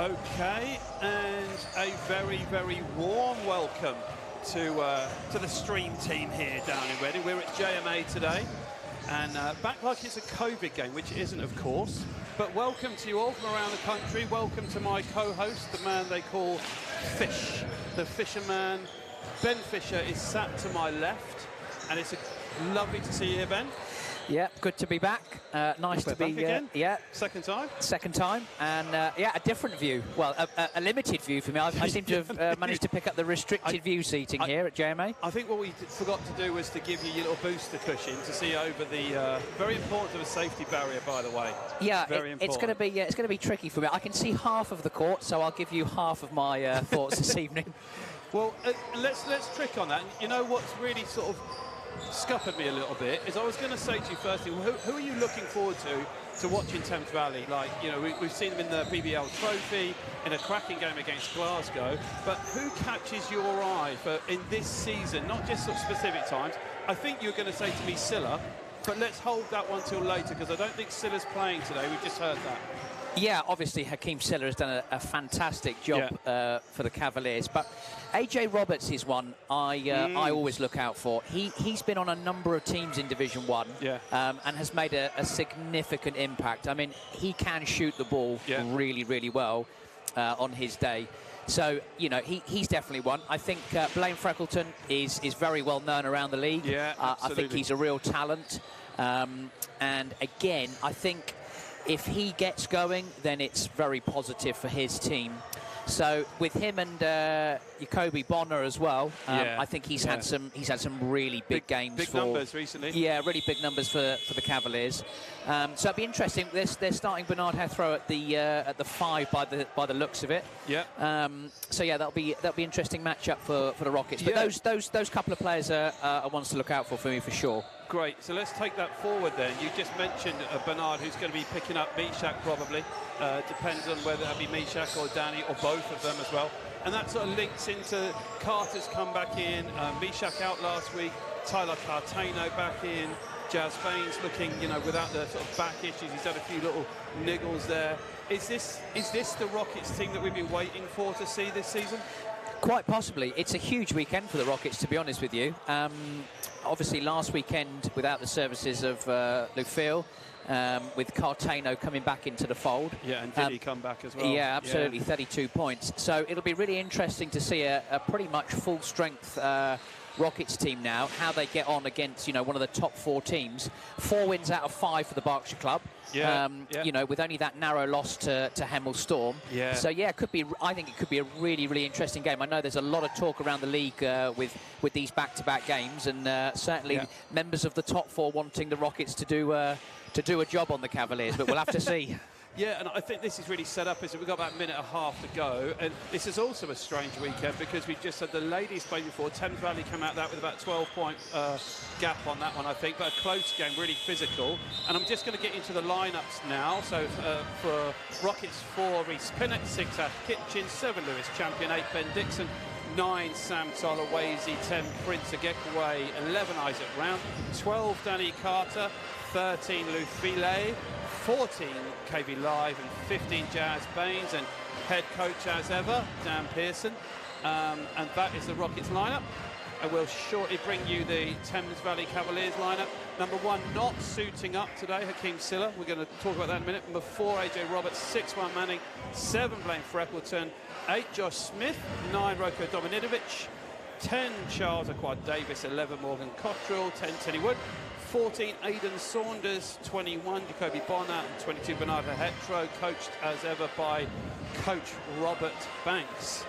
Okay, and a very, very warm welcome to the stream team here down in Reading. We're at JMA today, and back like it's a COVID game, which it isn't, of course. But welcome to you all from around the country. Welcome to my co-host, the man they call Fish, the fisherman. Ben Fisher is sat to my left, and it's lovely to see you here, Ben. Yeah, good to be back. Nice to be again. Yeah, second time, and yeah, a different view. Well, a limited view for me. I seem to have managed to pick up the restricted view seating here at JMA. I think what we forgot to do was to give you your little booster cushion to see over the very important of a safety barrier, by the way. Yeah, it's going to be tricky for me. I can see half of the court, so I'll give you half of my thoughts this evening. Well, let's trick on that. You know what's really sort of scuppered me a little bit is I was going to say to you firstly, who are you looking forward to watching Thames Valley? Like, you know, we've seen them in the BBL Trophy, in a cracking game against Glasgow, but who catches your eye in this season, not just sort of specific times? I think you're going to say to me Silla, but let's hold that one till later because I don't think Silla's playing today. We've just heard that. Yeah, obviously Hakeem Silla has done a fantastic job for the Cavaliers, but AJ Roberts is one I always look out for. He's been on a number of teams in Division 1 and has made a significant impact. I mean, he can shoot the ball really, really well on his day. So, you know, he's definitely one. I think Blaine Freckleton is very well known around the league. Yeah, I think he's a real talent. And again, I think if he gets going, then it's very positive for his team. So with him and Jacoby Bonner as well, I think he's had some really big games. Big numbers recently. Yeah, really big numbers for the Cavaliers. So it'll be interesting. They're starting Bernard Hethrow at the 5 by the looks of it. Yeah. So yeah, that'll be interesting matchup for the Rockets. But those couple of players are ones to look out for me for sure. Great, so let's take that forward then. You just mentioned Bernard, who's going to be picking up Meshach probably. Depends on whether that be Meshach or Danny or both of them as well. And that sort of links into Carter's come back in, Meshach out last week, Tyler Cartano back in, Jazz Baines looking, you know, without the sort of back issues. He's had a few little niggles there. Is this the Rockets team that we've been waiting for to see this season? Quite possibly. It's a huge weekend for the Rockets, to be honest with you. Obviously, last weekend, without the services of Luke Field, with Cartano coming back into the fold. Yeah, and did he come back as well? Yeah, absolutely, 32 points. So it'll be really interesting to see a pretty much full-strength Rockets team now, how they get on against, you know, one of the top 4 teams. 4 wins out of 5 for the Berkshire club. You know, with only that narrow loss to Hemel Storm. Yeah. So yeah, I think it could be a really, really interesting game. I know there's a lot of talk around the league with these back-to-back games, and certainly members of the top 4 wanting the Rockets to do a job on the Cavaliers, but we'll have to see. Yeah, and I think this is really set up as we've got about a minute and a half to go, and this is also a strange weekend because we've just had the ladies play before. Thames Valley came out that with about 12-point gap on that one, I think, but a close game, really physical. And I'm just going to get into the lineups now. So for Rockets, 4 Reece Pinnock, 6 Ash Kitchen, 7 Lewis Champion, 8 Ben Dixon, 9 Sam Tolawayzi, 10 Prince Agekwe, 11 Isaac Round, 12 Danny Carter, 13 Lou Filet, 14 KV Live, and 15 Jazz Baines, and head coach as ever, Dan Pearson. And that is the Rockets lineup. And we'll shortly bring you the Thames Valley Cavaliers lineup. Number 1, not suiting up today, Hakeem Silla. We're going to talk about that in a minute. Number 4, AJ Roberts, 6 Juan Manning, 7 Blaine Freckleton, 8 Josh Smith, 9 Roko Domininovic, 10 Charles Aquad Davis, 11 Morgan Cottrell, 10 Tinny Wood, 14 Aidan Saunders, 21 Jacoby Bonner, and 22 Bernardo Hetro, coached as ever by Coach Robert Banks.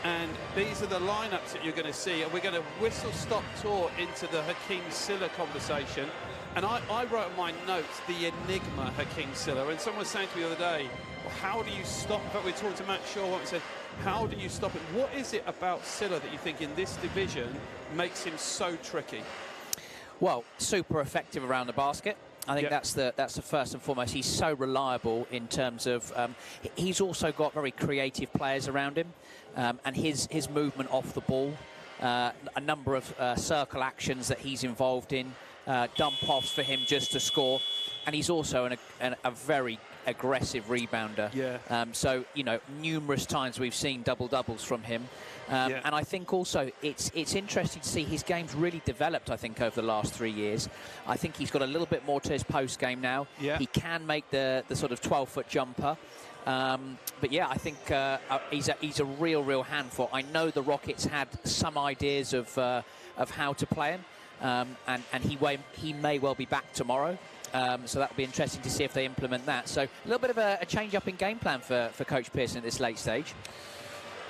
And these are the lineups that you're going to see, and we're going to whistle-stop-tour into the Hakeem Silla conversation. And I wrote in my notes the enigma Hakeem Silla, and someone was saying to me the other day, well, how do you stop? In fact, we were talking to Matt Shaw and said, how do you stop him? What is it about Silla that you think in this division makes him so tricky? Well, super effective around the basket. I think that's the first and foremost. He's so reliable in terms of he's also got very creative players around him, and his movement off the ball, a number of circle actions that he's involved in. dump-offs for him just to score. And he's also a very aggressive rebounder. Yeah. So, you know, numerous times we've seen double-doubles from him. And I think also it's interesting to see his game's really developed, I think, over the last 3 years. I think he's got a little bit more to his post game now. Yeah. He can make the sort of 12-foot jumper. But yeah, I think he's a real handful. I know the Rockets had some ideas of how to play him, and he may well be back tomorrow. So that'll be interesting to see if they implement that. So a little bit of a change-up in game plan for Coach Pearson at this late stage.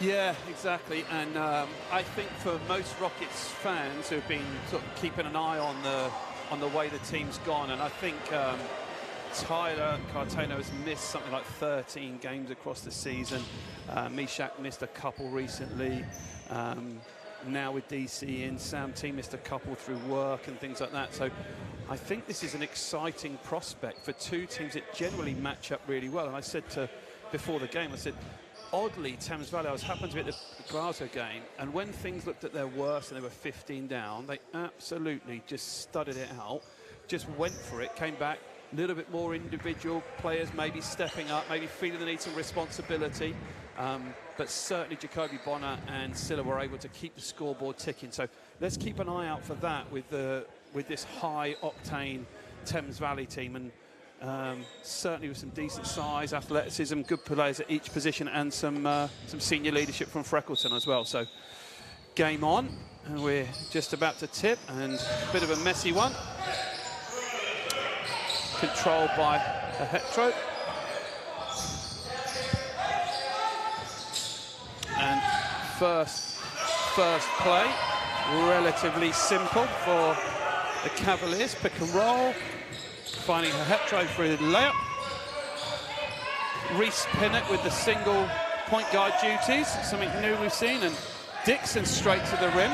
Yeah, exactly. And I think for most Rockets fans who've been sort of keeping an eye on the way the team's gone, and I think Tyler Cartano has missed something like 13 games across the season. Mishak missed a couple recently. Now with DC in, Sam T missed a couple through work and things like that. So I think this is an exciting prospect for two teams that generally match up really well. And I said before the game, I said, oddly, Thames Valley, I was happened to be at the Glasgow game, and when things looked at their worst and they were 15 down, they absolutely just studied it out, just went for it, came back, a little bit more individual players maybe stepping up, maybe feeling the need some responsibility. But certainly Jacoby Bonner and Silla were able to keep the scoreboard ticking. So let's keep an eye out for that with this high-octane Thames Valley team. And certainly with some decent size, athleticism, good players at each position, and some senior leadership from Freckleton as well. So game on, and we're just about to tip, and a bit of a messy one. Controlled by a Hetro. And first play, relatively simple for the Cavaliers. Pick and roll, finding a Hetro for a layup. Reese Pinnock with the single point guard duties, something new we've seen, and Dixon straight to the rim.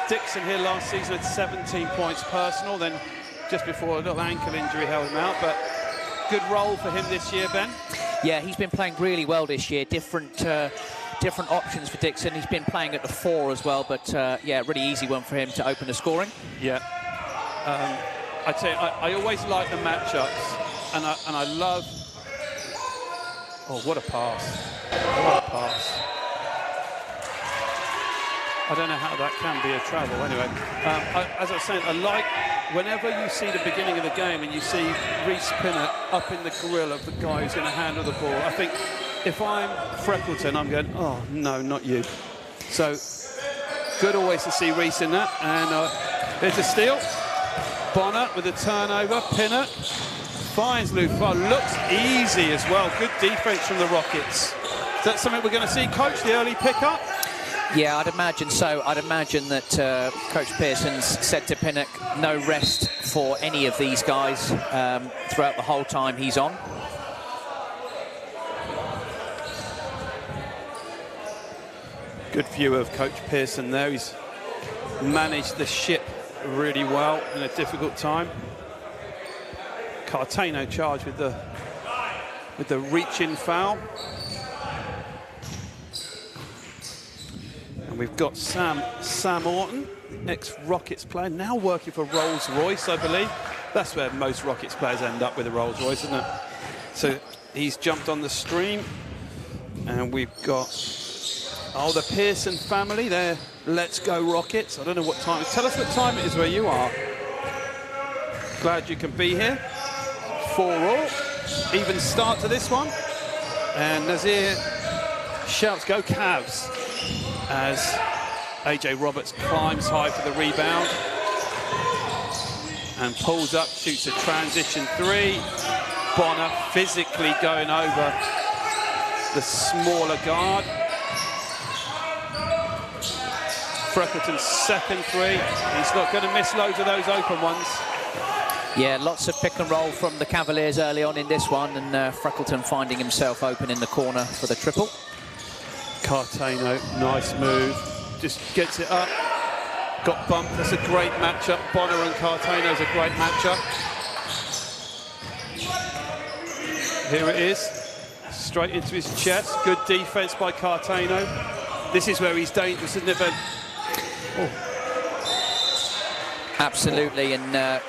Dixon here last season had 17 points personal, then just before a little ankle injury held him out, but good role for him this year, Ben. Yeah, he's been playing really well this year. Different options for Dixon. He's been playing at the 4 as well, but yeah, really easy one for him to open the scoring. Yeah. I tell you, I always like the matchups, and I love. Oh, what a pass! What a pass! I don't know how that can be a travel. Anyway, as I was saying, I like whenever you see the beginning of the game and you see Reese Pinnock up in the grill of the guy who's going to handle the ball. I think if I'm Freckleton, I'm going, oh no, not you. So good always to see Reese in that. And there's a steal. Bonner with a turnover. Pinnock finds Lufar. Looks easy as well. Good defense from the Rockets. Is that something we're going to see, Coach, the early pickup? Yeah, I'd imagine so. I'd imagine that Coach Pearson's said to Pinnock, no rest for any of these guys throughout the whole time he's on. Good view of Coach Pearson there. He's managed the ship really well in a difficult time. Cartano charged with the reach-in foul. And we've got Sam Orton, ex-Rockets player, now working for Rolls-Royce, I believe. That's where most Rockets players end up, with a Rolls-Royce, isn't it? So he's jumped on the stream, and we've got the Pearson family there. Let's go Rockets. I don't know what time. Tell us what time it is where you are. Glad you can be here. 4-all. Even start to this one. And Nazir shouts, go Cavs, as AJ Roberts climbs high for the rebound and pulls up, shoots a transition 3. Bonner physically going over the smaller guard. Freckleton's second 3. He's not going to miss loads of those open ones. Yeah, lots of pick and roll from the Cavaliers early on in this one, and Freckleton finding himself open in the corner for the triple. Cartano, nice move. Just gets it up. Got bumped. That's a great matchup. Bonner and Cartano's a great matchup. Here it is. Straight into his chest. Good defense by Cartano. This is where he's dangerous, isn't it, Ben? Oh. Absolutely, and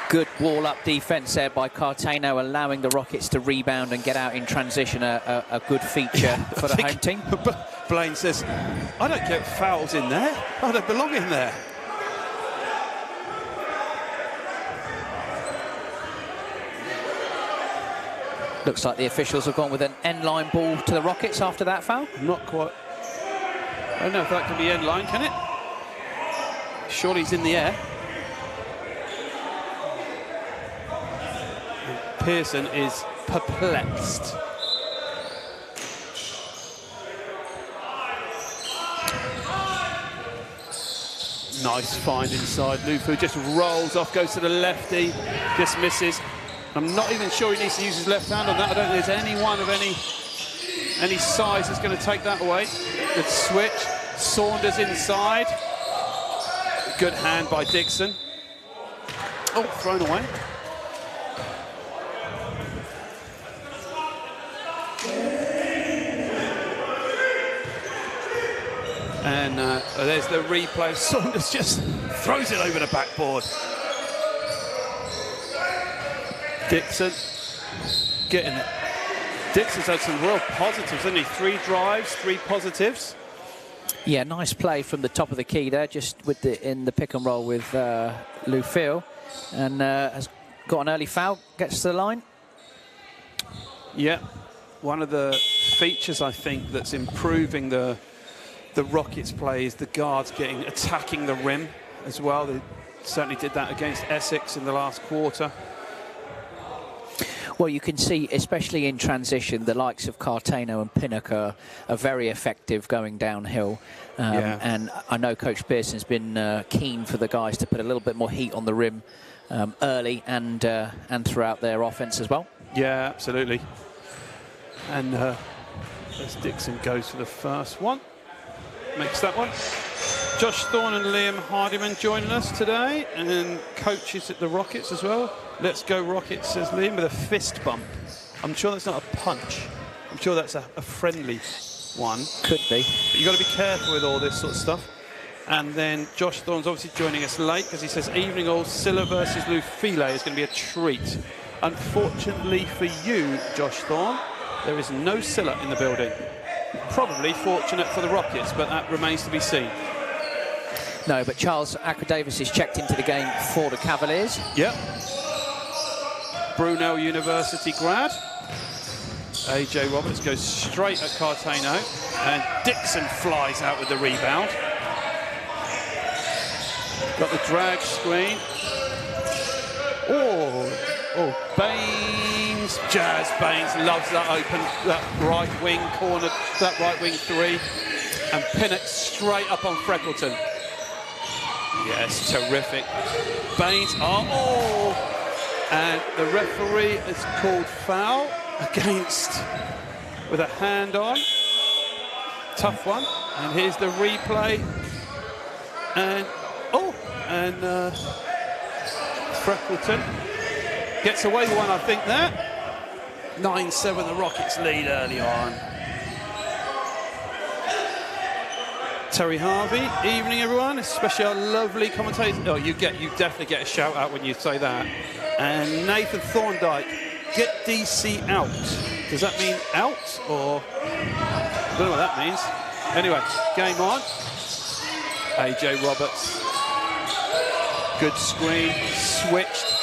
good wall-up defence there by Cartano, allowing the Rockets to rebound and get out in transition, a good feature for the home team. Blaine says, I don't get fouls in there. I don't belong in there. Looks like the officials have gone with an end-line ball to the Rockets after that foul. Not quite. I don't know if that can be end-line, can it? Surely he's in the air. And Pearson is perplexed. Nice find inside. Lufu just rolls off, goes to the lefty, just misses. I'm not even sure he needs to use his left hand on that. I don't think there's anyone of any size that's going to take that away. Good switch. Saunders inside. Good hand by Dixon. Oh, thrown away. And there's the replay. Saunders just throws it over the backboard. Dixon getting it. Dixon's had some real positives, hasn't he? 3 drives, 3 positives. Yeah, nice play from the top of the key there, just with in the pick and roll with Lou Phil, and has got an early foul, gets to the line. Yeah, one of the features I think that's improving the Rockets play is the guards attacking the rim as well. They certainly did that against Essex in the last quarter. Well, you can see, especially in transition, the likes of Cartano and Pinnock are very effective going downhill. And I know Coach Pearson's been keen for the guys to put a little bit more heat on the rim early and throughout their offense as well. Yeah, absolutely. And as Dixon goes for the first one, makes that one. Josh Thorne and Liam Hardiman joining us today, and coaches at the Rockets as well. Let's go Rockets, says Liam, with a fist bump. I'm sure that's not a punch. I'm sure that's a friendly one. Could be. But you've got to be careful with all this sort of stuff. And then Josh Thorne's obviously joining us late because he says evening all Silla versus Lou File is going to be a treat. Unfortunately for you, Josh Thorne, there is no Silla in the building. Probably fortunate for the Rockets, but that remains to be seen. No, but Charles Acker-Davis is checked into the game for the Cavaliers. Yep. Brunel University grad. AJ Roberts goes straight at Cartano, and Dixon flies out with the rebound. Got the drag screen. Oh, Baines. Jazz Baines loves that open, that right wing corner, that right wing 3. And Pinnock straight up on Freckleton. Yes, terrific. Baines, and the referee has called foul against, with a hand on. Tough one. And here's the replay. And, Freckleton gets away with one, I think, there. 9-7, the Rockets lead early on. Terry Harvey, evening everyone, especially our lovely commentators. Oh, you definitely get a shout out when you say that. And Nathan Thorndike, get DC out. Does that mean out or? I don't know what that means. Anyway, game on. AJ Roberts. Good screen, switched.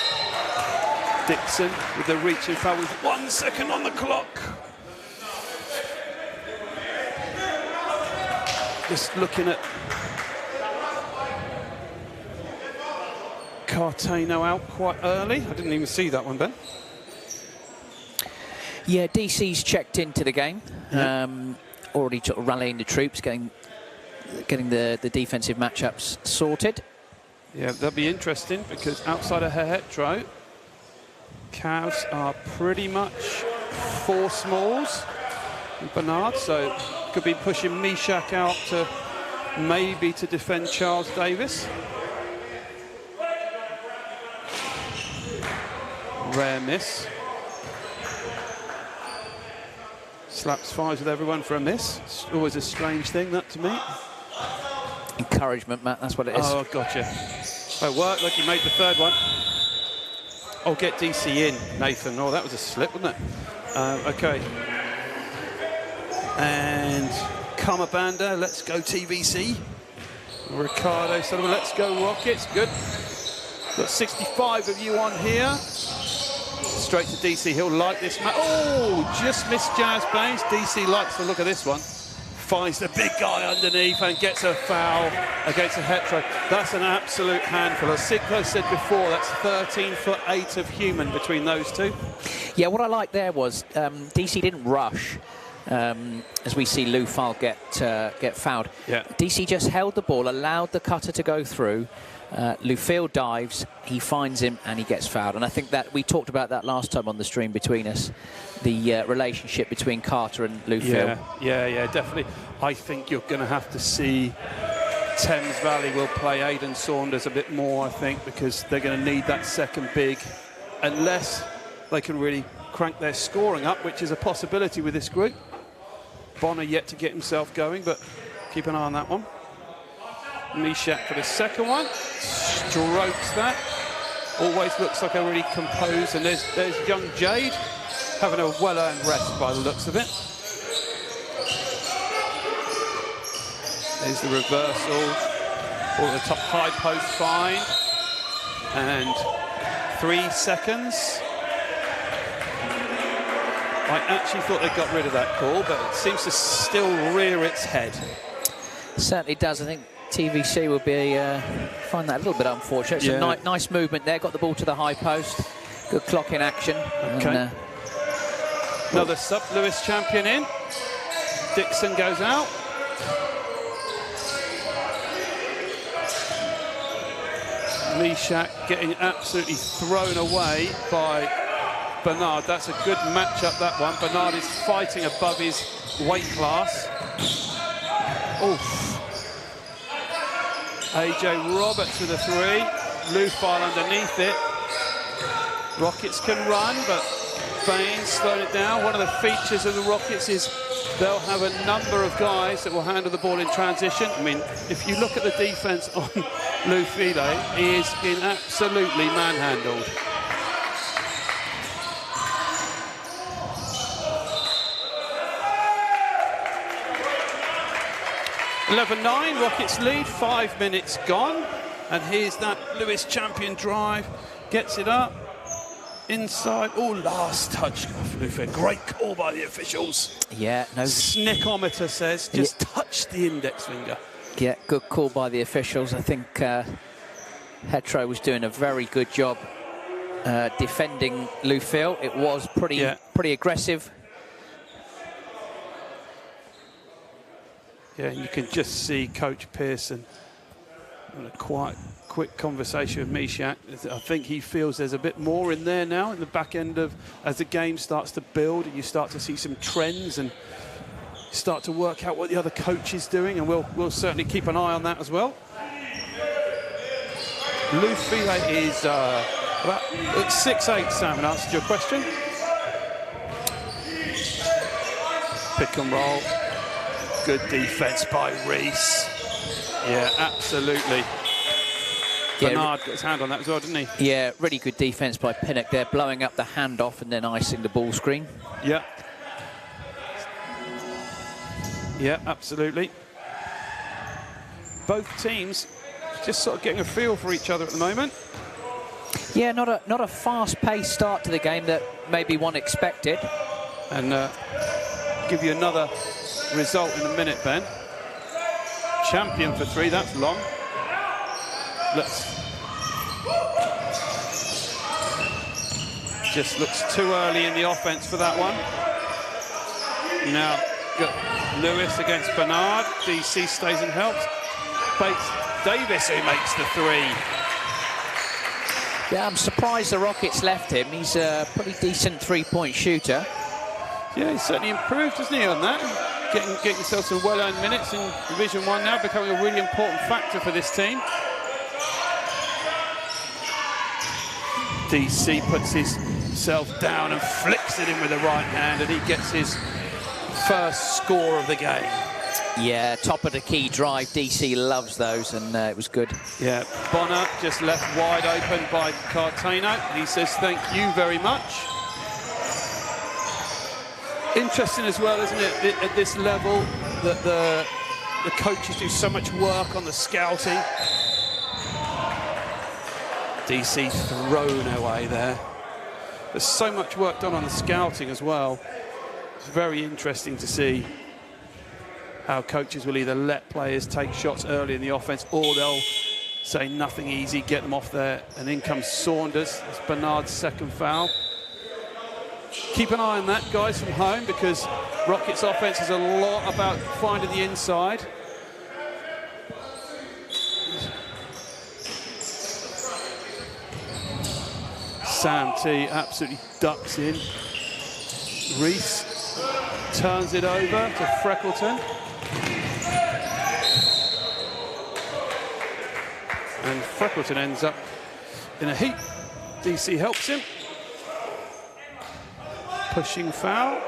Dixon with the reaching foul with 1 second on the clock. Just looking at Cartano out quite early. I didn't even see that one, Ben. Yeah, DC's checked into the game. Yeah. Already rallying the troops, getting the defensive matchups sorted. Yeah, that'll be interesting because outside of Hetro, Cavs are pretty much 4 smalls. Bernard, so could be pushing Mishak out to maybe to defend Charles Davis. Rare miss. Slaps 5s with everyone for a miss. It's always a strange thing, that, to me. Encouragement, Matt, that's what it is. Oh, gotcha. Oh, work, look, he made the third one. Oh, get DC in, Nathan. Oh, that was a slip, wasn't it? Okay. And Kamabanda, let's go TVC. Ricardo Sullivan, let's go Rockets. Good. Got 65 of you on here. Straight to DC. He'll like this match. Oh, just missed Jazz Baines. DC likes the look of this one. Finds the big guy underneath and gets a foul against a hetero. That's an absolute handful. As Siglo said before, that's 13'8" of human between those two. Yeah, what I liked there was DC didn't rush. As we see Lou File get fouled. Yeah. DC just held the ball, allowed the cutter to go through. Lufil dives, he finds him, and he gets fouled. And I think that we talked about that last time on the stream between us, the relationship between Carter and Lufil. Yeah, definitely. I think you're going to have to see Thames Valley will play Aidan Saunders a bit more, I think, because they're going to need that second big, unless they can really crank their scoring up, which is a possibility with this group. Bonner yet to get himself going, but keep an eye on that one. Mishak for the second one. Strokes that. Always looks like a really composed. And there's young Jade having a well-earned rest by the looks of it. There's the reversal. Or the top high post find. And 3 seconds. I actually thought they got rid of that call, but it seems to still rear its head. Certainly does. I think TVC will be find that a little bit unfortunate. It's a nice movement there. Got the ball to the high post. Good clock in action. Okay. And, another sub Lewis champion in. Dixon goes out. Mishak getting absolutely thrown away by Bernard. That's a good matchup, that one. Bernard is fighting above his weight class. Oof. AJ Roberts with a 3. Lou File underneath it. Rockets can run, but Baines slowed it down. One of the features of the Rockets is they'll have a number of guys that will handle the ball in transition. I mean, if you look at the defense on Lou File, he is being absolutely manhandled. 11-9, Rockets lead, 5 minutes gone. And here's that Lewis champion drive. Gets it up. Inside. Oh, last touch off Lufil. Great call by the officials. yeah, no. Snickometer says just touch the index finger. Yeah, good call by the officials. I think Hetero was doing a very good job defending Lufil. It was pretty aggressive. Yeah, you can just see Coach Pearson in a quite quick conversation with Mishak. I think he feels there's a bit more in there now in the back end of as the game starts to build and you start to see some trends and start to work out what the other coach is doing, and we'll certainly keep an eye on that as well. Lou File is about 6'8", Sam, in answer to your question. Pick and roll. Good defence by Reese. Yeah, absolutely. Yeah, Bernard got his hand on that as well, didn't he? Yeah, really good defence by Pinnock there, blowing up the handoff and then icing the ball screen. Yeah. Yeah, absolutely. Both teams just sort of getting a feel for each other at the moment. Yeah, not a fast-paced start to the game that maybe one expected. And give you another result in a minute, Ben. Champion for 3, that's long. Just looks too early in the offense for that one. Now, got Lewis against Bernard. DC stays and helps. Bates Davis who makes the 3. Yeah, I'm surprised the Rockets left him. He's a pretty decent three-point shooter. Yeah, he's certainly improved, hasn't he, on that? Getting himself some well-earned minutes in Division 1 now, becoming a really important factor for this team. DC puts himself down and flicks it in with the right hand, and he gets his first score of the game. Yeah, top of the key drive. DC loves those, and it was good. Yeah, Bonner just left wide open by Cartano. He says thank you very much. Interesting as well, isn't it, at this level, that the coaches do so much work on the scouting. DC thrown away there. There's so much work done on the scouting as well. It's very interesting to see how coaches will either let players take shots early in the offense, or they'll say nothing easy, get them off there, and in comes Saunders. It's Bernard's second foul. Keep an eye on that, guys, from home, because Rockets' offense is a lot about finding the inside. Sam T absolutely ducks in. Reese turns it over to Freckleton. And Freckleton ends up in a heap. DC helps him. Pushing foul.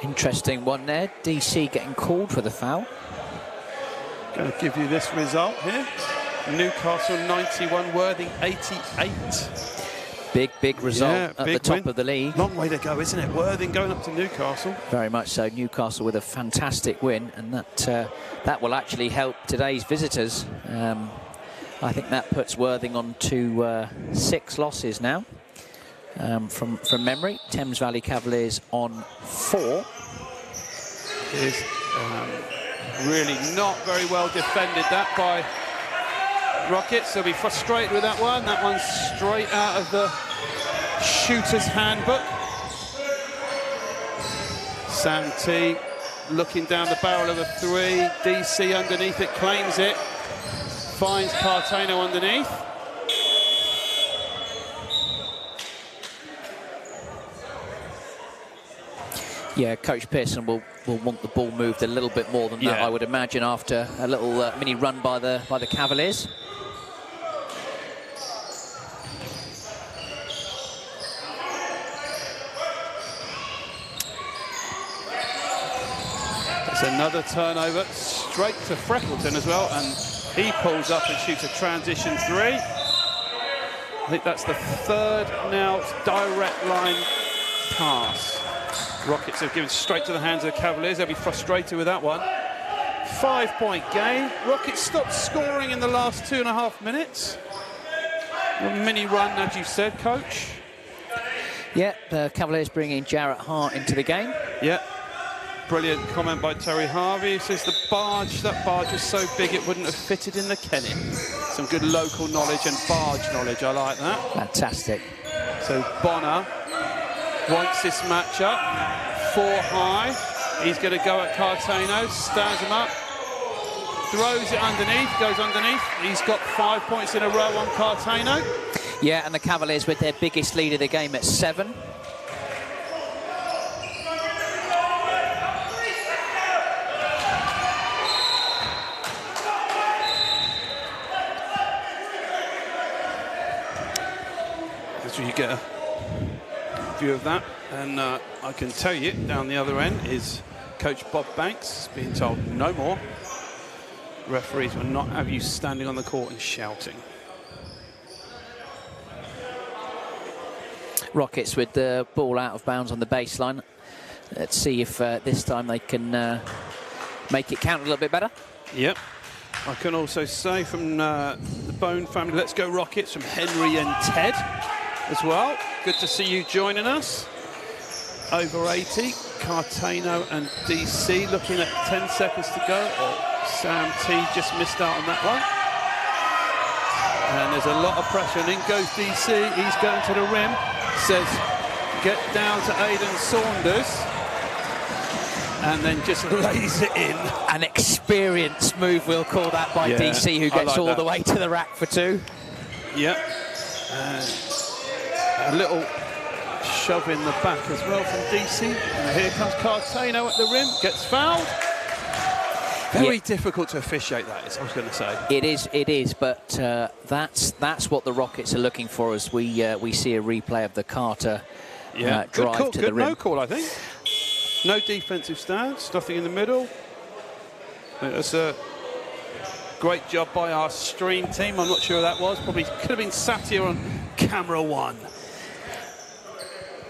Interesting one there. DC getting called for the foul. Going to give you this result here. Newcastle 91, Worthing 88. Big result at the top of the league. Long way to go, isn't it? Worthing going up to Newcastle. Very much so. Newcastle with a fantastic win, and that will actually help today's visitors. I think that puts Worthing on to 6 losses now from memory. Thames Valley Cavaliers on 4. Is really not very well defended, that by Rockets. They'll be frustrated with that one. That one's straight out of the shooter's handbook. Sam T looking down the barrel of a 3. DC underneath it, claims it. Finds Cartano underneath. Yeah, Coach Pearson will want the ball moved a little bit more than that, I would imagine, after a little mini run by the Cavaliers. That's another turnover, straight to Freckleton as well, and he pulls up and shoots a transition 3. I think that's the 3rd now direct line pass. Rockets have given straight to the hands of the Cavaliers. They'll be frustrated with that one. 5-point game. Rockets stopped scoring in the last 2.5 minutes. A mini run, as you said, Coach. Yeah, the Cavaliers bringing Jarrett Hart into the game. Yeah. Brilliant comment by Terry Harvey. He says that barge was so big it wouldn't have fitted in the Kennet. Some good local knowledge and barge knowledge. I like that. Fantastic. So Bonner wants this matchup. 4 high. He's going to go at Cartano, stands him up, throws it underneath, goes underneath. He's got 5 points in a row on Cartano. Yeah, and the Cavaliers with their biggest lead of the game at 7. So you get a view of that, and I can tell you down the other end is Coach Bob Banks being told no more. Referees will not have you standing on the court and shouting. Rockets with the ball out of bounds on the baseline. Let's see if this time they can make it count a little bit better. Yep. I can also say from the Bone family, let's go Rockets, from Henry and Ted as well. Good to see you joining us. Over 80, Cartano and DC looking at 10 seconds to go. Sam T just missed out on that one. And there's a lot of pressure, and in goes DC. He's going to the rim. Says, get down to Aidan Saunders. And then just lays it in. An experienced move, we'll call that, by DC, who gets all the way to the rack for 2. Yep. A little shove in the back as well from DC. And here comes Cartano at the rim, gets fouled. Very difficult to officiate that, I was going to say. It is, but that's what the Rockets are looking for as we see a replay of the Carter Yeah, good drive call, to good the rim. no call, I think. No defensive stance, nothing in the middle. That's a great job by our stream team. I'm not sure who that was. Probably could have been sat here on camera one.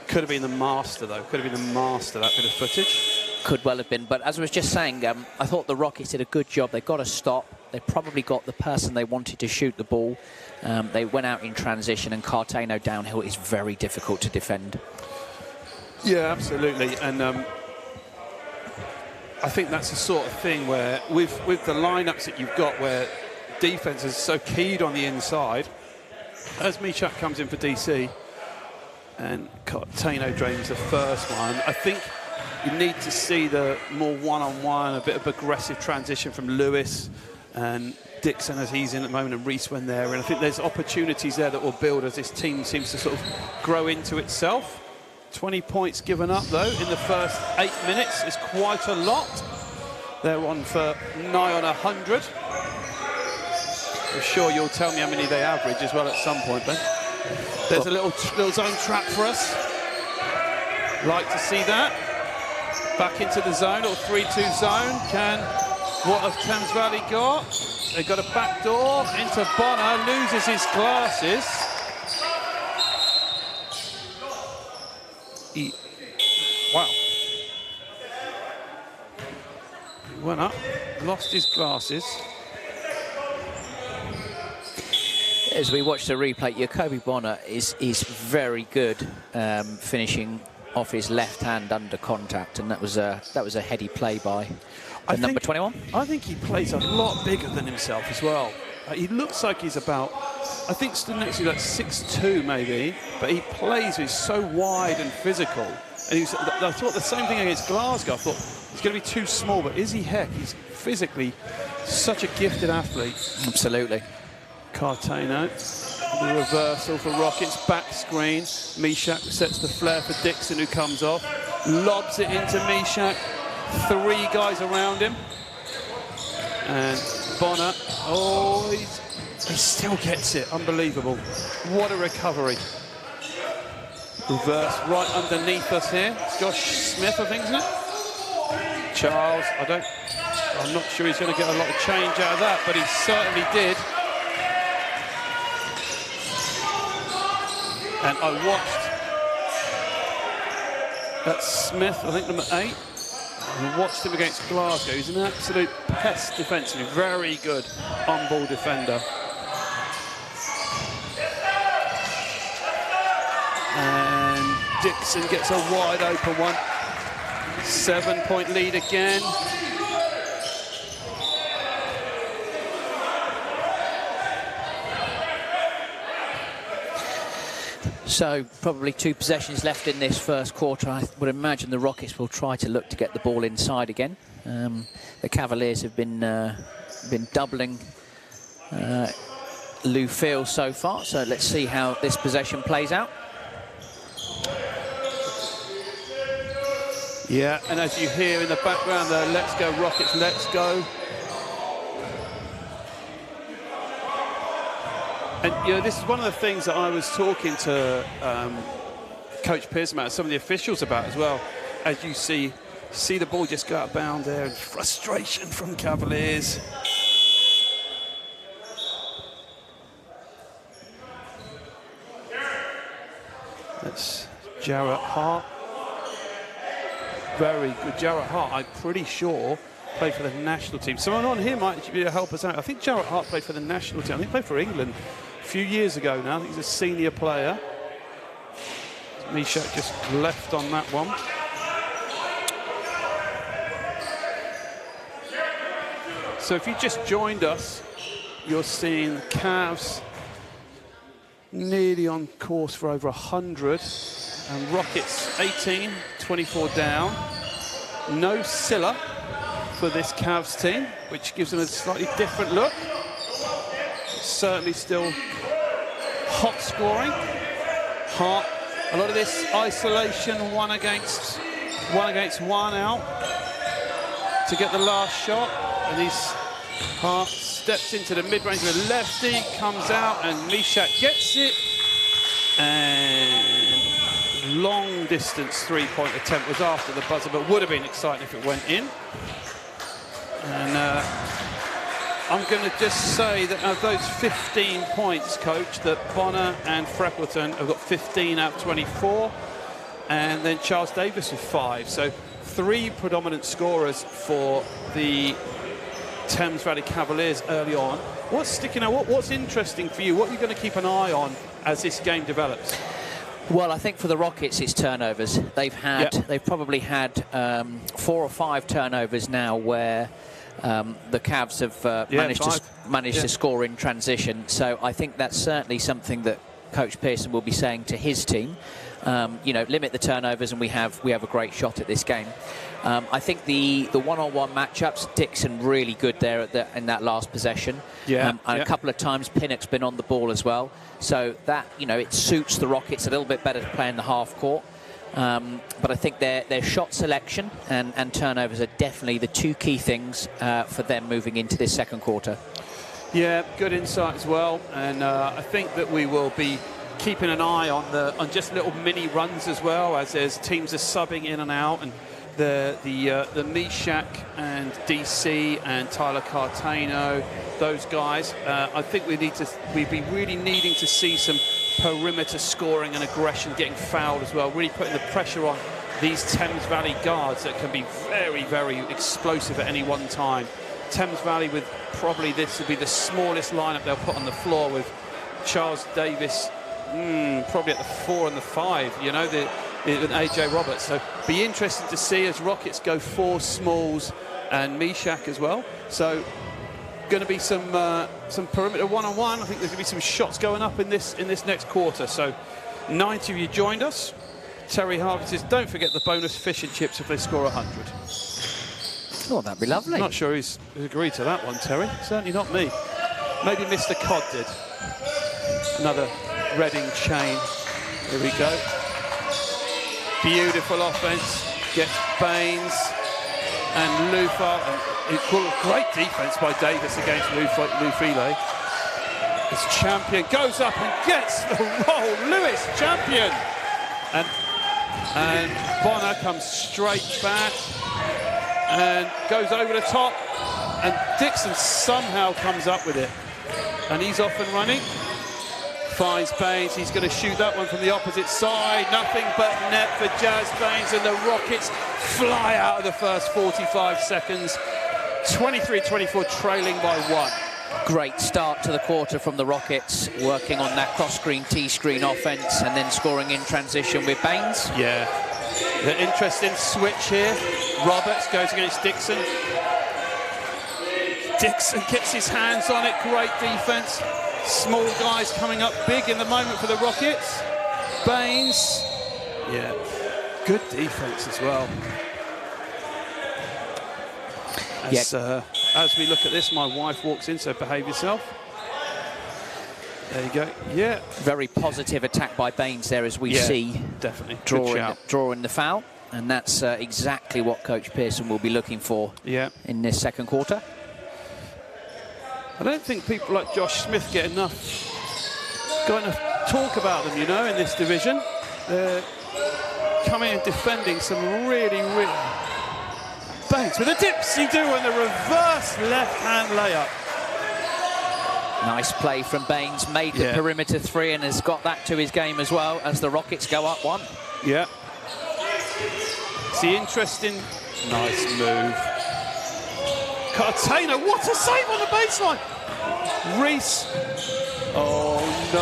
Could have been the master, though. Could have been the master, that bit of footage. Could well have been, but as I was just saying, I thought the Rockets did a good job. They got a stop. They probably got the person they wanted to shoot the ball. They went out in transition, and Cartano downhill is very difficult to defend. Yeah, absolutely. And I think that's the sort of thing where, with the lineups that you've got, where defense is so keyed on the inside, as Mishak comes in for DC, and Cartano drains the first one, I think you need to see the more one-on-one, a bit of aggressive transition from Lewis and Dixon as he's in at the moment, and Reese when they're in. I think there's opportunities there that will build as this team seems to sort of grow into itself. 20 points given up, though, in the first 8 minutes is quite a lot. They're on for nigh on 100. I'm sure you'll tell me how many they average as well at some point, Ben. There's a little zone trap for us. Like to see that. Back into the zone, or 3-2 zone. What have Thames Valley got? They've got a back door into Bonner, loses his glasses. Wow. He went up, lost his glasses. As we watch the replay, Jacoby Bonner is very good finishing off his left hand under contact, and that was a heady play by number 21. I think he plays a lot bigger than himself as well. He looks like he's about, I think, stood next to like 6'2" maybe, but he plays, he's so wide and physical. And I thought the same thing against Glasgow. I thought he's going to be too small, but is he heck? He's physically such a gifted athlete. Absolutely. Cartano, the reversal for Rockets, back screen. Mishak sets the flare for Dixon, who comes off, lobs it into Mishak. 3 guys around him. And Bonner, he still gets it. Unbelievable. What a recovery. Reverse right underneath us here. It's Josh Smith, I think, isn't it? Charles, I'm not sure he's going to get a lot of change out of that, but he certainly did. And I watched that Smith, I think number 8. I watched him against Glasgow. He's an absolute pest defensively. Very good on-ball defender. And Dixon gets a wide open one. 7-point lead again. So probably 2 possessions left in this first quarter. I would imagine the Rockets will try to look to get the ball inside again. The Cavaliers have been doubling Lou Field so far, so let's see how this possession plays out. Yeah, and as you hear in the background there, let's go Rockets, let's go. And, you know, this is one of the things that I was talking to Coach Pearson about, some of the officials about as well. As you see the ball just go out of bound there, and frustration from Cavaliers. That's Jarrett Hart. Very good. Jarrett Hart, I'm pretty sure, played for the national team. Someone on here might be able to help us out. I think Jarrett Hart played for the national team. I think he played for England a few years ago now. I think he's a senior player. Mishak just left on that one. So if you just joined us, you're seeing Cavs nearly on course for over 100. And Rockets 18, 24 down. No Silla for this Cavs team, which gives them a slightly different look. Certainly still hot scoring. Hart, a lot of this isolation, one against one out to get the last shot. And he's Hart steps into the mid-range with a lefty, comes out, and Mishak gets it. And long distance three-point attempt was after the buzzer, but would have been exciting if it went in. And I'm going to just say that of those 15 points, Coach, that Bonner and Freckleton have got 15 out of 24, and then Charles Davis with 5. So 3 predominant scorers for the Thames Valley Cavaliers early on. What's sticking out? What's interesting for you? What are you going to keep an eye on as this game develops? Well, I think for the Rockets, it's turnovers. They've probably had 4 or 5 turnovers now where the Cavs have managed to score in transition. So I think that's certainly something that Coach Pearson will be saying to his team. Limit the turnovers, and we have a great shot at this game. I think the one-on-one matchups, Dixon really good there in that last possession. And a couple of times Pinnock's been on the ball as well. So that, it suits the Rockets a little bit better to play in the half court. But I think their shot selection and turnovers are definitely the 2 key things for them moving into this second quarter. Yeah, good insight as well. And I think that we will be keeping an eye on just little mini runs as well, as there's teams are subbing in and out, and the Mishak and DC and Tyler Cartano, those guys. I think we'd be really needing to see some perimeter scoring and aggression, getting fouled as well, really putting the pressure on these Thames Valley guards that can be very, very explosive at any one time. Thames Valley with probably this would be the smallest lineup they'll put on the floor, with Charles Davis probably at the 4 and the 5, with AJ Roberts. So be interesting to see as Rockets go 4 smalls and Mishak as well. So going to be some perimeter one-on-one. I think there's going to be some shots going up in this next quarter. So 90 of you joined us. Terry Harvey says, don't forget the bonus fish and chips if they score 100. Oh, that'd be lovely. I'm not sure who's agreed to that one, Terry. Certainly not me. Maybe Mr. Cod did. Another Reading chain. Here we go. Beautiful offense. Gets Baines and Lufa. Great defense by Davis against Lufile. This Champion goes up and gets the roll. Lewis, Champion. And Bonner comes straight back and goes over the top. And Dixon somehow comes up with it. And he's off and running. Finds Baines. He's going to shoot that one from the opposite side. Nothing but net for Jazz Baines, and the Rockets fly out of the first 45 seconds. 23-24, trailing by 1. Great start to the quarter from the Rockets, working on that cross-screen, T-screen offense, and then scoring in transition with Baines. Yeah. The interesting switch here. Roberts goes against Dixon. Dixon gets his hands on it. Great defense. Small guys coming up big in the moment for the Rockets. Baines. Yeah. Good defense as well. As we look at this, my wife walks in, so behave yourself. There you go. Yeah. Very positive attack by Baines there, as we see. Definitely. Drawing the foul. And that's exactly what Coach Pearson will be looking for in this second quarter. I don't think people like Josh Smith get enough talk about them, in this division. They're coming and defending some really... Baines with a dipsy-do and the reverse left-hand layup. Nice play from Baines, made the perimeter 3 and has got that to his game as well as the Rockets go up 1. Yeah. See, interesting. Nice move. Cartano, what a save on the baseline! Reese. Oh, no.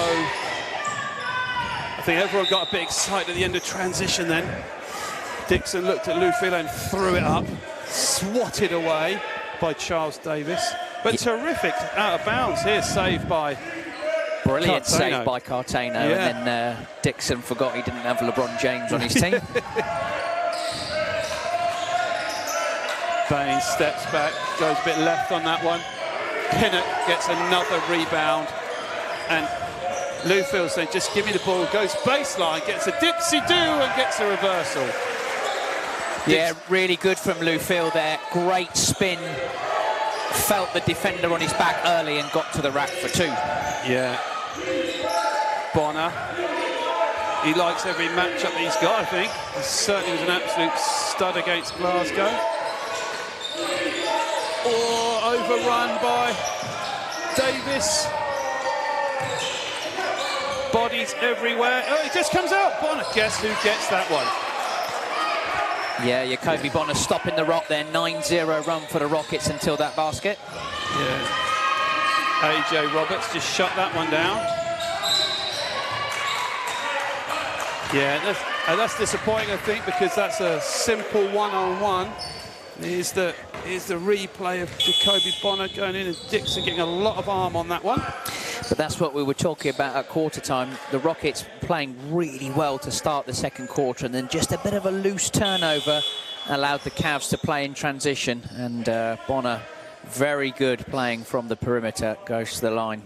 I think everyone got a bit excited at the end of transition then. Dixon looked at Lufile and threw it up. Swatted away by Charles Davis. But terrific out of bounds here, saved by Brilliant Cartano. Save by Cartano. And then Dixon forgot he didn't have LeBron James on his team. Baines steps back, goes a bit left on that one. Pinnock gets another rebound. And Lufile saying, just give me the ball. Goes baseline, gets a dipsy-do and gets a reversal. Yeah, really good from Lufile there. Great spin. Felt the defender on his back early and got to the rack for 2. Yeah. Bonner. he likes every matchup he's got, I think. He certainly was an absolute stud against Glasgow. Or overrun by Davis. Bodies everywhere. Oh, he just comes out. Bonner, guess who gets that one? Yeah, Jacoby Bonner stopping the rock there. 9-0 run for the Rockets until that basket. Yeah. AJ Roberts just shut that one down. Yeah, that's disappointing, I think, because that's a simple one-on-one. Here's the replay of Jacoby Bonner going in, and Dixon getting a lot of arm on that one. But that's what we were talking about at quarter time. The Rockets playing really well to start the second quarter, and then just a bit of a loose turnover allowed the Cavs to play in transition. And Bonner, very good playing from the perimeter, goes to the line.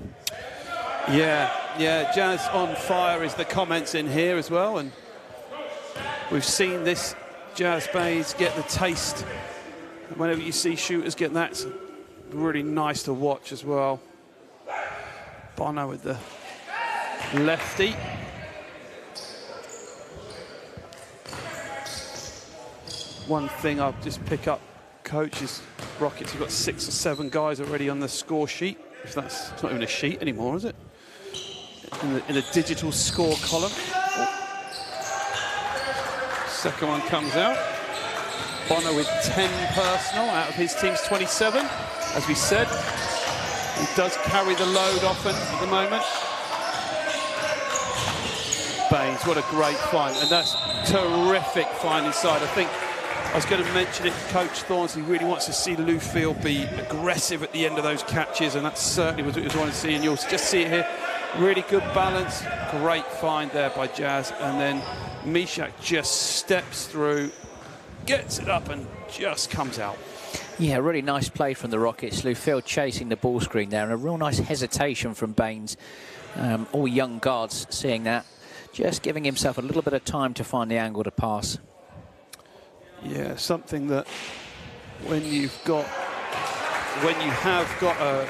Yeah, Jazz on fire is the comments in here as well. And we've seen this Jazz Bays get the taste. Whenever you see shooters get that, it's really nice to watch as well. Bonner with the lefty. One thing I'll just pick up, Coach, is Rockets have got 6 or 7 guys already on the score sheet. If it's not even a sheet anymore, is it? In the digital score column. Oh. Second one comes out. Bonner with 10 personal out of his team's 27. As we said, he does carry the load often at the moment. Baines, what a great find, and that's terrific find inside. I think I was going to mention it, Coach Thorns, he really wants to see Lou Field be aggressive at the end of those catches, and that's certainly what he was wanting to see, and you'll just see it here. Really good balance, great find there by Jazz, and then Mishak just steps through, gets it up and just comes out. Yeah, really nice play from the Rockets. Lou Field chasing the ball screen there, and a real nice hesitation from Baines. All young guards seeing that, just giving himself a little bit of time to find the angle to pass. Yeah, something that when you have got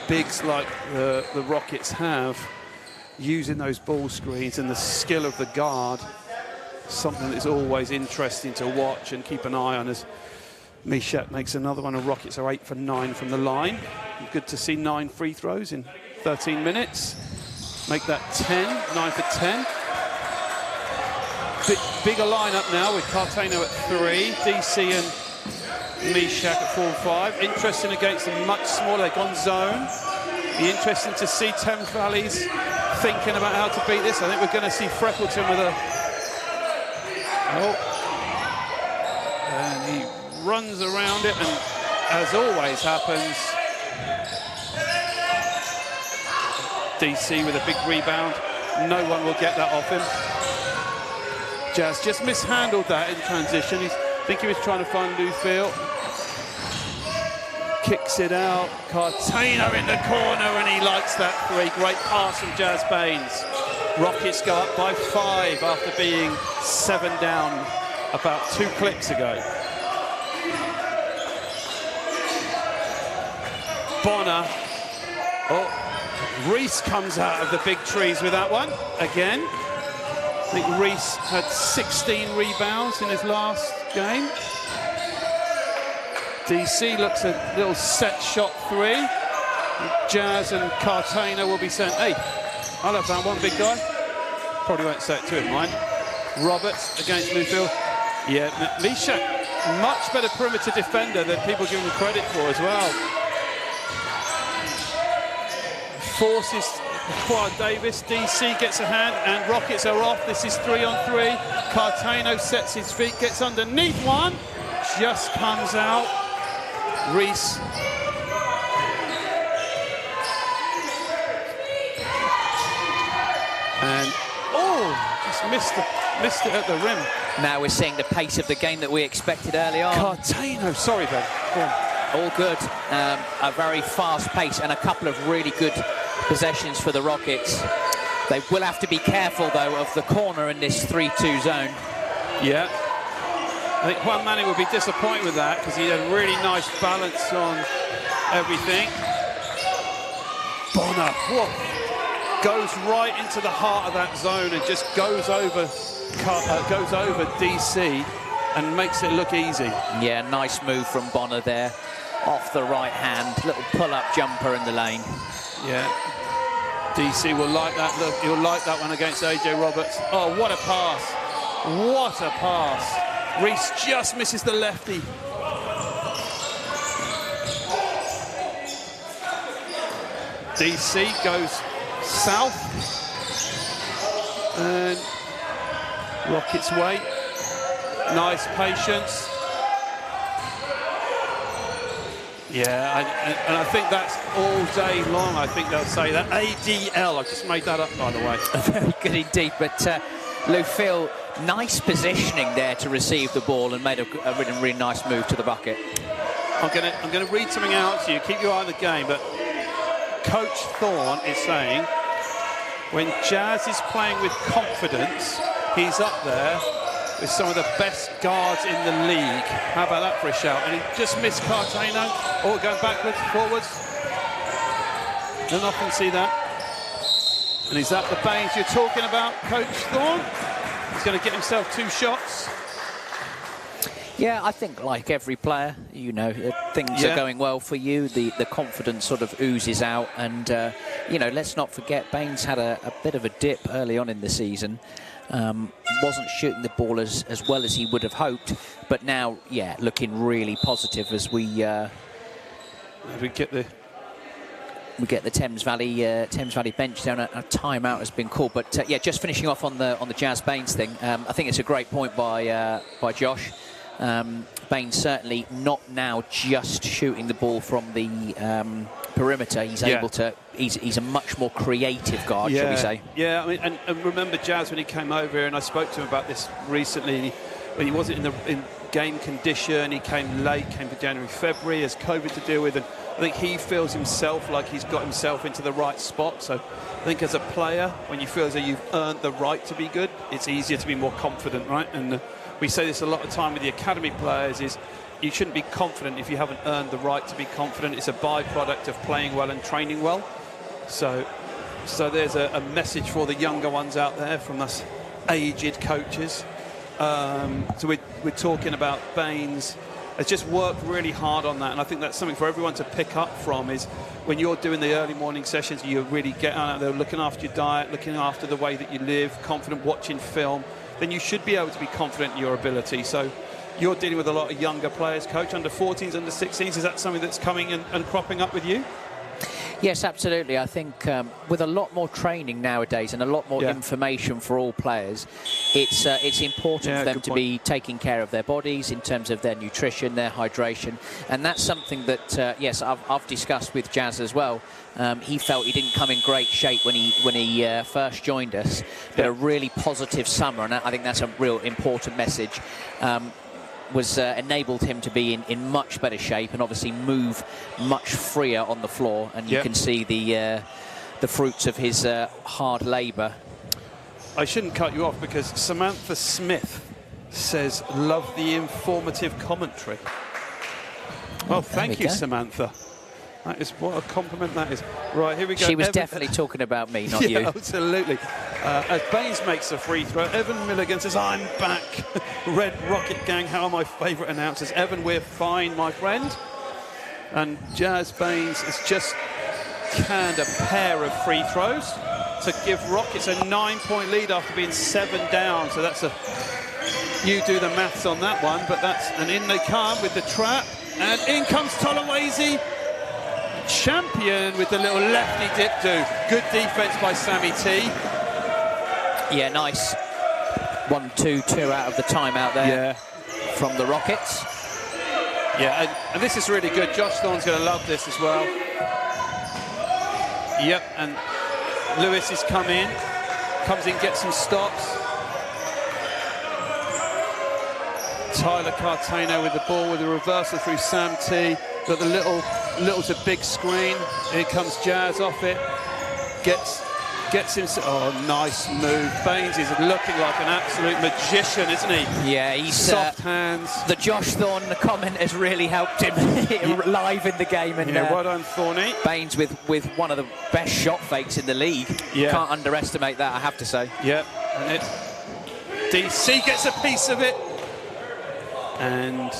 bigs like the Rockets have, using those ball screens and the skill of the guard, something that is always interesting to watch and keep an eye on. As Mishak makes another one, and Rockets are 8 for 9 from the line. Good to see 9 free throws in 13 minutes. Make that 10, 9 for 10. Bigger lineup now with Cartano at 3, DC and Mishak at 4 and 5. Interesting against a much smaller, they've gone zone. Be interesting to see Thames Valley's thinking about how to beat this. I think we're going to see Freckleton with a... Oh. And he runs around it, and as always happens, DC with a big rebound. No one will get that off him. Jazz just mishandled that in transition. I think he was trying to find Lou Field. Kicks it out. Cartano in the corner, and he likes that 3. Great pass from Jazz Baines. Rockets go up by 5 after being 7 down about 2 clicks ago. Bonner. Oh, Reese comes out of the big trees with that one again. I think Reese had 16 rebounds in his last game. DC looks a little set shot 3. Jazz and Cartano will be sent. Hey, I'll have that one, big guy. Probably won't say it to him, mind. Roberts against Newfield. Yeah, Mishak, much better perimeter defender than people give him credit for as well. Forces Quad Davis. DC gets a hand, and Rockets are off. This is 3 on 3. Cartano sets his feet, gets underneath one, just comes out. Reese. And just missed it at the rim. Now we're seeing the pace of the game that we expected early on. Cartano, sorry Ben. Go on. All good. A very fast pace and a couple of really good possessions for the Rockets. They will have to be careful, though, of the corner in this 3-2 zone. Yeah. I think Juan Manning would be disappointed with that because he had a really nice balance on everything. Bonner, whoa. goes right into the heart of that zone and just goes over DC and makes it look easy. Yeah, nice move from Bonner there. Off the right hand, little pull-up jumper in the lane. Yeah. DC will like that look. He'll like that one against AJ Roberts. Oh, what a pass. What a pass. Reese just misses the lefty. DC goes south. And Rockets way. Nice patience. Yeah, and I think that's all day long. I think they'll say that. ADL. I just made that up, by the way. Very good indeed. But Lou Phil, nice positioning there to receive the ball and made a really nice move to the bucket. I'm gonna read something out to you. Keep your eye on the game. But Coach Thorne is saying when Jazz is playing with confidence, he's up there with some of the best guards in the league. How about that for a shout? And he just missed Cartano. Oh, going backwards, forwards. Then I can see that. And is that the Baines you're talking about, Coach Thorne? He's going to get himself 2 shots. Yeah, I think like every player, you know, things are going well for you. The confidence sort of oozes out. And, you know, let's not forget, Baines had a bit of a dip early on in the season. Wasn't shooting the ball as well as he would have hoped, but now, yeah, looking really positive as we get the Thames Valley bench down. A timeout has been called, but yeah, just finishing off on the Jazz Baines thing. I think it's a great point by Josh. Baines certainly not now just shooting the ball from the perimeter. He's able to. He's a much more creative guard, shall we say? Yeah, I mean, and remember Jazz when he came over here, and I spoke to him about this recently. When he wasn't in game condition, he came late, came to January, February, has COVID to deal with, and I think he feels himself like he's got himself into the right spot. So I think as a player, when you feel as though you've earned the right to be good, it's easier to be more confident, right? And we say this a lot of time with the academy players is you shouldn't be confident if you haven't earned the right to be confident. It's a byproduct of playing well and training well. So there's a message for the younger ones out there from us aged coaches. So we're talking about Baines has just worked really hard on that, and I think that's something for everyone to pick up from is when you're doing the early morning sessions, you really get out there looking after your diet, looking after the way that you live, confident watching film, then you should be able to be confident in your ability. So you're dealing with a lot of younger players, Coach, under 14s, under 16s. Is that something that's coming and cropping up with you? Yes, absolutely. I think with a lot more training nowadays and a lot more information for all players, it's important for them to be taking care of their bodies in terms of their nutrition, their hydration, and that's something that yes, I've discussed with Jazz as well. He felt he didn't come in great shape when he first joined us, but a really positive summer, and I think that's a real important message. Was enabled him to be in much better shape and obviously move much freer on the floor, and you can see the fruits of his hard labour. I shouldn't cut you off because Samantha Smith says, love the informative commentary. Well, thank you, Samantha. That is what a compliment that is. Right, here we go. She was definitely talking about me, not you. Absolutely. As Baines makes a free throw, Evan Milligan says, I'm back. Red Rocket Gang, how are my favourite announcers? Evan, we're fine, my friend. And Jazz Baines has just canned a pair of free throws to give Rockets a 9-point lead after being 7 down. So that's you do the maths on that one, but that's, and in they come with the trap, and in comes Tolawase. Champion with the little lefty dip do. Good defense by Sammy T. Yeah, nice 1-2-2 out of the timeout there from the Rockets. Yeah, and this is really good. Josh Thorne's going to love this as well. Yep, and Lewis has comes in, gets some stops. Tyler Cartano with the ball with a reversal through Sam T. Got the little to big screen. Here comes Jazz off it. Gets Gets him. Oh, nice move. Baines is looking like an absolute magician, isn't he? Yeah, he's soft hands. The Josh Thorne comment has really helped him live in the game. And well done, Thorny. Baines with one of the best shot fakes in the league. Yeah. Can't underestimate that, I have to say. Yeah, and DC gets a piece of it. And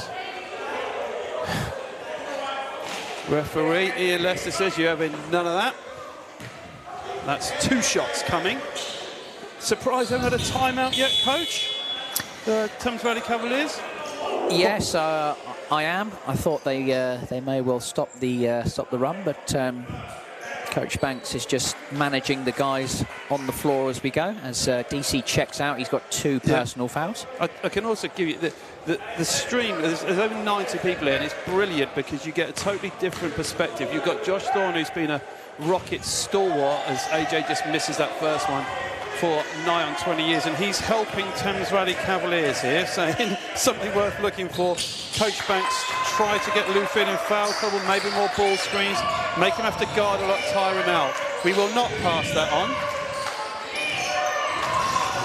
referee Ian Lester says you have none of that. That's 2 shots coming. Surprised they haven't had a timeout yet, Coach? The Thames Valley Cavaliers? Yes, I am. I thought they may well stop the run, but Coach Banks is just managing the guys on the floor as we go. As DC checks out, he's got 2 personal fouls. I can also give you the stream. There's over 90 people here, and it's brilliant because you get a totally different perspective. You've got Josh Thorne, who's been a Rocket stalwart, as AJ just misses that first one, for nigh on 20 years, and he's helping Thames Valley Cavaliers here, saying something worth looking for. Coach Banks tried to get Lou Finn in foul trouble, maybe more ball screens, make him have to guard a lot, tire him out. We will not pass that on.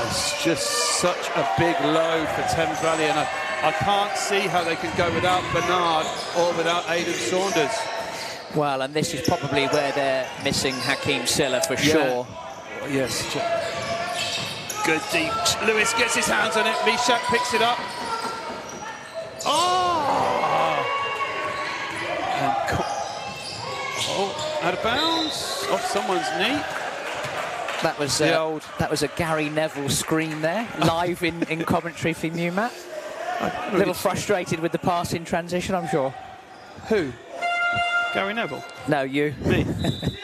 It's just such a big load for Thames Valley, and I can't see how they can go without Bernard or without Aidan Saunders. Well, and this is probably where they're missing Hakeem Silla for sure. Yes. Good deep. Lewis gets his hands on it. Mishak picks it up. Oh! Out of bounds. Off someone's knee. That was a Gary Neville scream there, live in commentary for you, Matt. A little frustrated with the pass in transition, I'm sure. Who? Gary Neville? No, you. Me.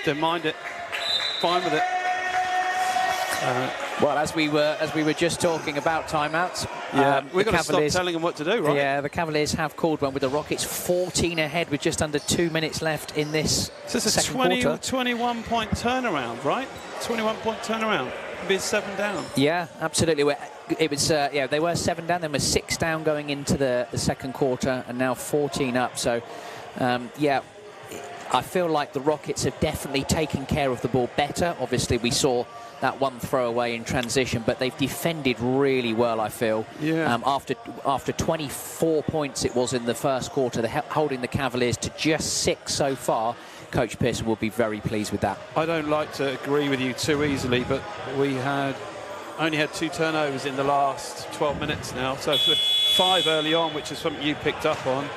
Don't mind it. Fine with it. Well, as we were just talking about timeouts, we've got to stop telling them what to do, right? Yeah, the Cavaliers have called one with the Rockets 14 ahead with just under 2 minutes left in this second quarter. 21-point turnaround, right? 21-point turnaround. Being 7 down. Yeah, absolutely. It was they were 7 down. Then were 6 down going into the second quarter, and now 14 up. So, I feel like the Rockets have definitely taken care of the ball better. Obviously, we saw that one throwaway in transition, but they've defended really well, I feel. Yeah. After 24 points it was in the first quarter, they're holding the Cavaliers to just 6 so far. Coach Pearson will be very pleased with that. I don't like to agree with you too easily, but we only had 2 turnovers in the last 12 minutes now, so 5 early on, which is something you picked up on.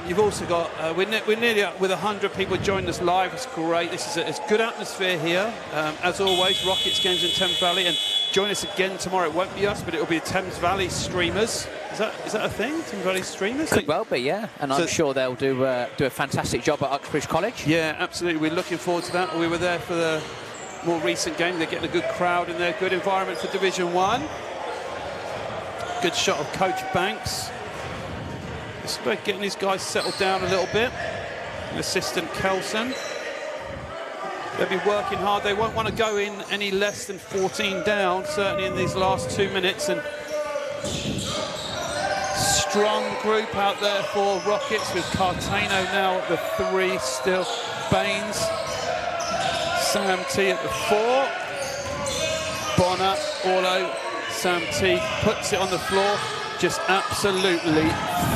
You've also got, we're nearly up with 100 people joining us live. It's great. This is a good atmosphere here. As always, Rockets games in Thames Valley. And join us again tomorrow. It won't be us, but it'll be the Thames Valley streamers. Is that a thing? Thames Valley streamers? Could well be, yeah. And I'm sure they'll do a fantastic job at Uxbridge College. Yeah, absolutely. We're looking forward to that. We were there for the more recent game. They're getting a good crowd in there. Good environment for Division 1. Good shot of Coach Banks. It's about getting these guys settled down a little bit. And assistant Kelson. They'll be working hard. They won't want to go in any less than 14 down, certainly in these last 2 minutes. And strong group out there for Rockets with Cartano now at the 3 still. Baines, Sam T at the 4. Bonner, Orlo, Sam T puts it on the floor. Just absolutely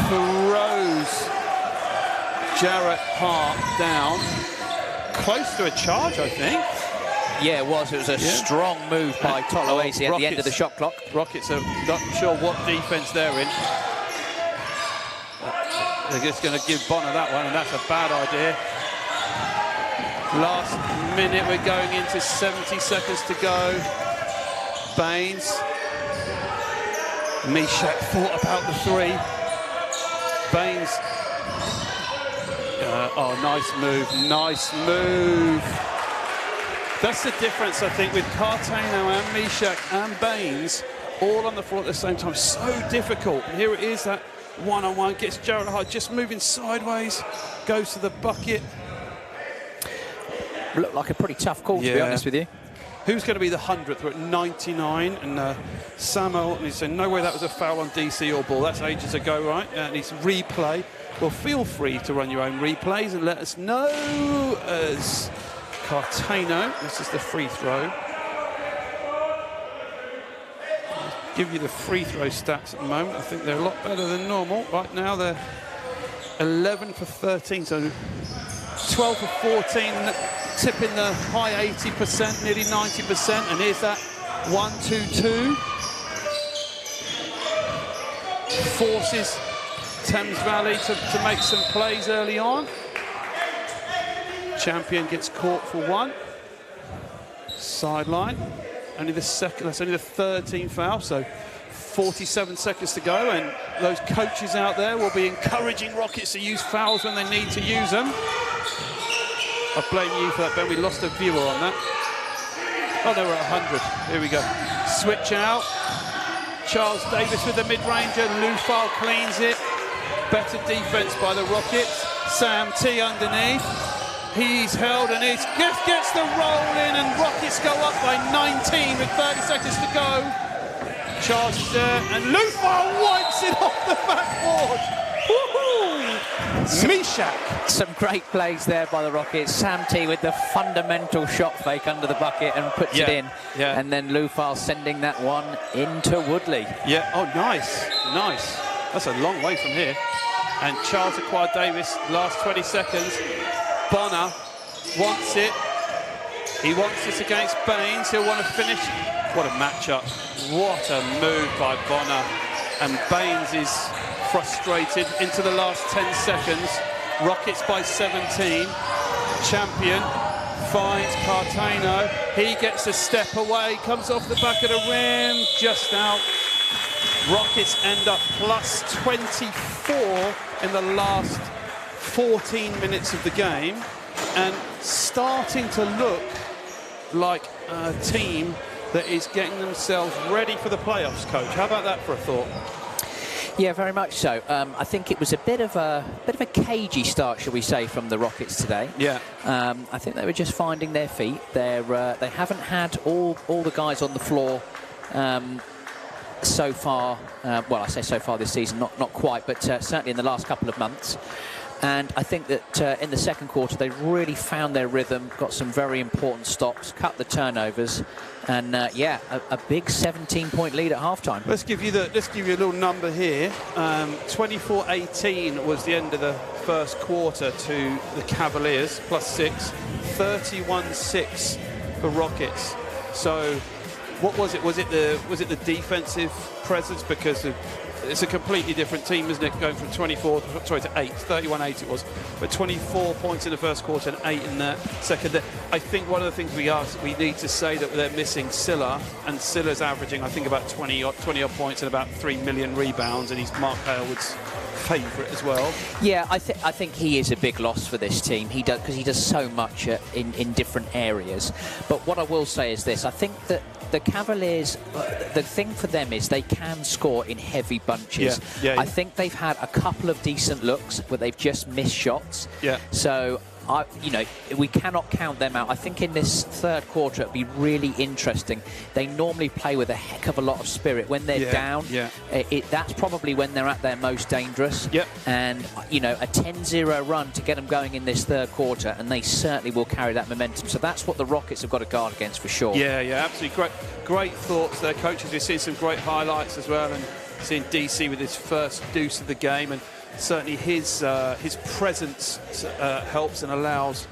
throws Jarrett Hart down. Close to a charge, I think. Yeah, it was. It was a strong move by Toloese at the end of the shot clock. Rockets are not sure what defense they're in. They're just going to give Bonner that one, and that's a bad idea. Last minute, we're going into 70 seconds to go. Baines. Mishak thought about the 3. Baines. Nice move. That's the difference, I think, with Cartano and Mishak and Baines all on the floor at the same time. So difficult. And here it is, that one-on-one, gets Jarrett Hart just moving sideways, goes to the bucket. Looked like a pretty tough call, to be honest with you. Who's going to be the 100th? We're at 99, and Samuel, and he said, no way that was a foul on DC or ball. That's ages ago, right? And it's replay. Well, feel free to run your own replays and let us know as Cartano. This is the free throw. Give you the free throw stats at the moment. I think they're a lot better than normal. Right now they're 11 for 13, so 12 for 14, tipping the high 80%, nearly 90%. And here's that 1-2-2. Forces Thames Valley to make some plays early on. Champion gets caught for one. Sideline. Only the second, that's only the 13th foul, so 47 seconds to go, and those coaches out there will be encouraging Rockets to use fouls when they need to use them. I blame you for that, Ben. We lost a viewer on that. Oh, they were at 100. Here we go. Switch out. Charles Davis with the mid-ranger. Lufal cleans it. Better defense by the Rockets. Sam T underneath. He's held and he gets the roll in, and Rockets go up by 19 with 30 seconds to go. Charles is there, and Lufal wipes it off the backboard. Woohoo! Mishak. Some great plays there by the Rockets. Sam T with the fundamental shot fake under the bucket and puts it in. Yeah. And then Lufal sending that one into Woodley. Yeah, oh, nice, nice. That's a long way from here. And Charles acquired Davis, last 20 seconds. Bonner wants it. He wants this against Baines. He'll want to finish. What a matchup. What a move by Bonner. And Baines is frustrated into the last 10 seconds. Rockets by 17. Champion finds Cartano. He gets a step away, comes off the back of the rim, just out. Rockets end up plus 24 in the last 14 minutes of the game, and starting to look like a team that is getting themselves ready for the playoffs, Coach. How about that for a thought? Yeah, very much so. I think it was a bit of a cagey start, shall we say, from the Rockets today. Yeah. I think they were just finding their feet. They haven't had all the guys on the floor so far. Well, I say so far this season, not quite, but certainly in the last couple of months. And I think that in the second quarter they really found their rhythm, got some very important stops, cut the turnovers, and yeah, a big 17-point lead at halftime. Let's give you a little number here. 24-18 was the end of the first quarter to the Cavaliers, plus 6. 31-6 for Rockets. So, what was it? Was it the defensive presence? Because it's a completely different team, isn't it? Going from 8, 31-8 it was, but 24 points in the first quarter and 8 in the second. I think one of the things we need to say that they're missing Silla, and Silla's averaging, I think, about 20 odd points and about 3 million rebounds, and he's Mark Halewood's favourite as well. Yeah, I think he is a big loss for this team. He does, because he does so much in different areas. But what I will say is this: I think that the Cavaliers, the thing for them is they can score in heavy bunches. Yeah. I think they've had a couple of decent looks, but they've just missed shots. Yeah. So, we cannot count them out. I think in this third quarter it'll be really interesting. They normally play with a heck of a lot of spirit. When they're down, that's probably when they're at their most dangerous. Yep. And, a 10-0 run to get them going in this third quarter, and they certainly will carry that momentum. So that's what the Rockets have got to guard against for sure. Yeah, absolutely. Great thoughts there, coaches. We've seen some great highlights as well, and seeing DC with his first deuce of the game, and certainly his presence helps and allows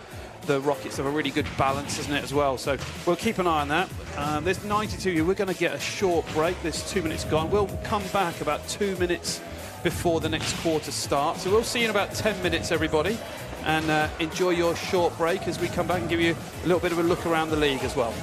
the Rockets to have a really good balance, isn't it, as well? So we'll keep an eye on that. There's 92 here. We're going to get a short break. There's 2 minutes gone. We'll come back about 2 minutes before the next quarter starts. So we'll see you in about 10 minutes, everybody. And enjoy your short break as we come back and give you a little bit of a look around the league as well.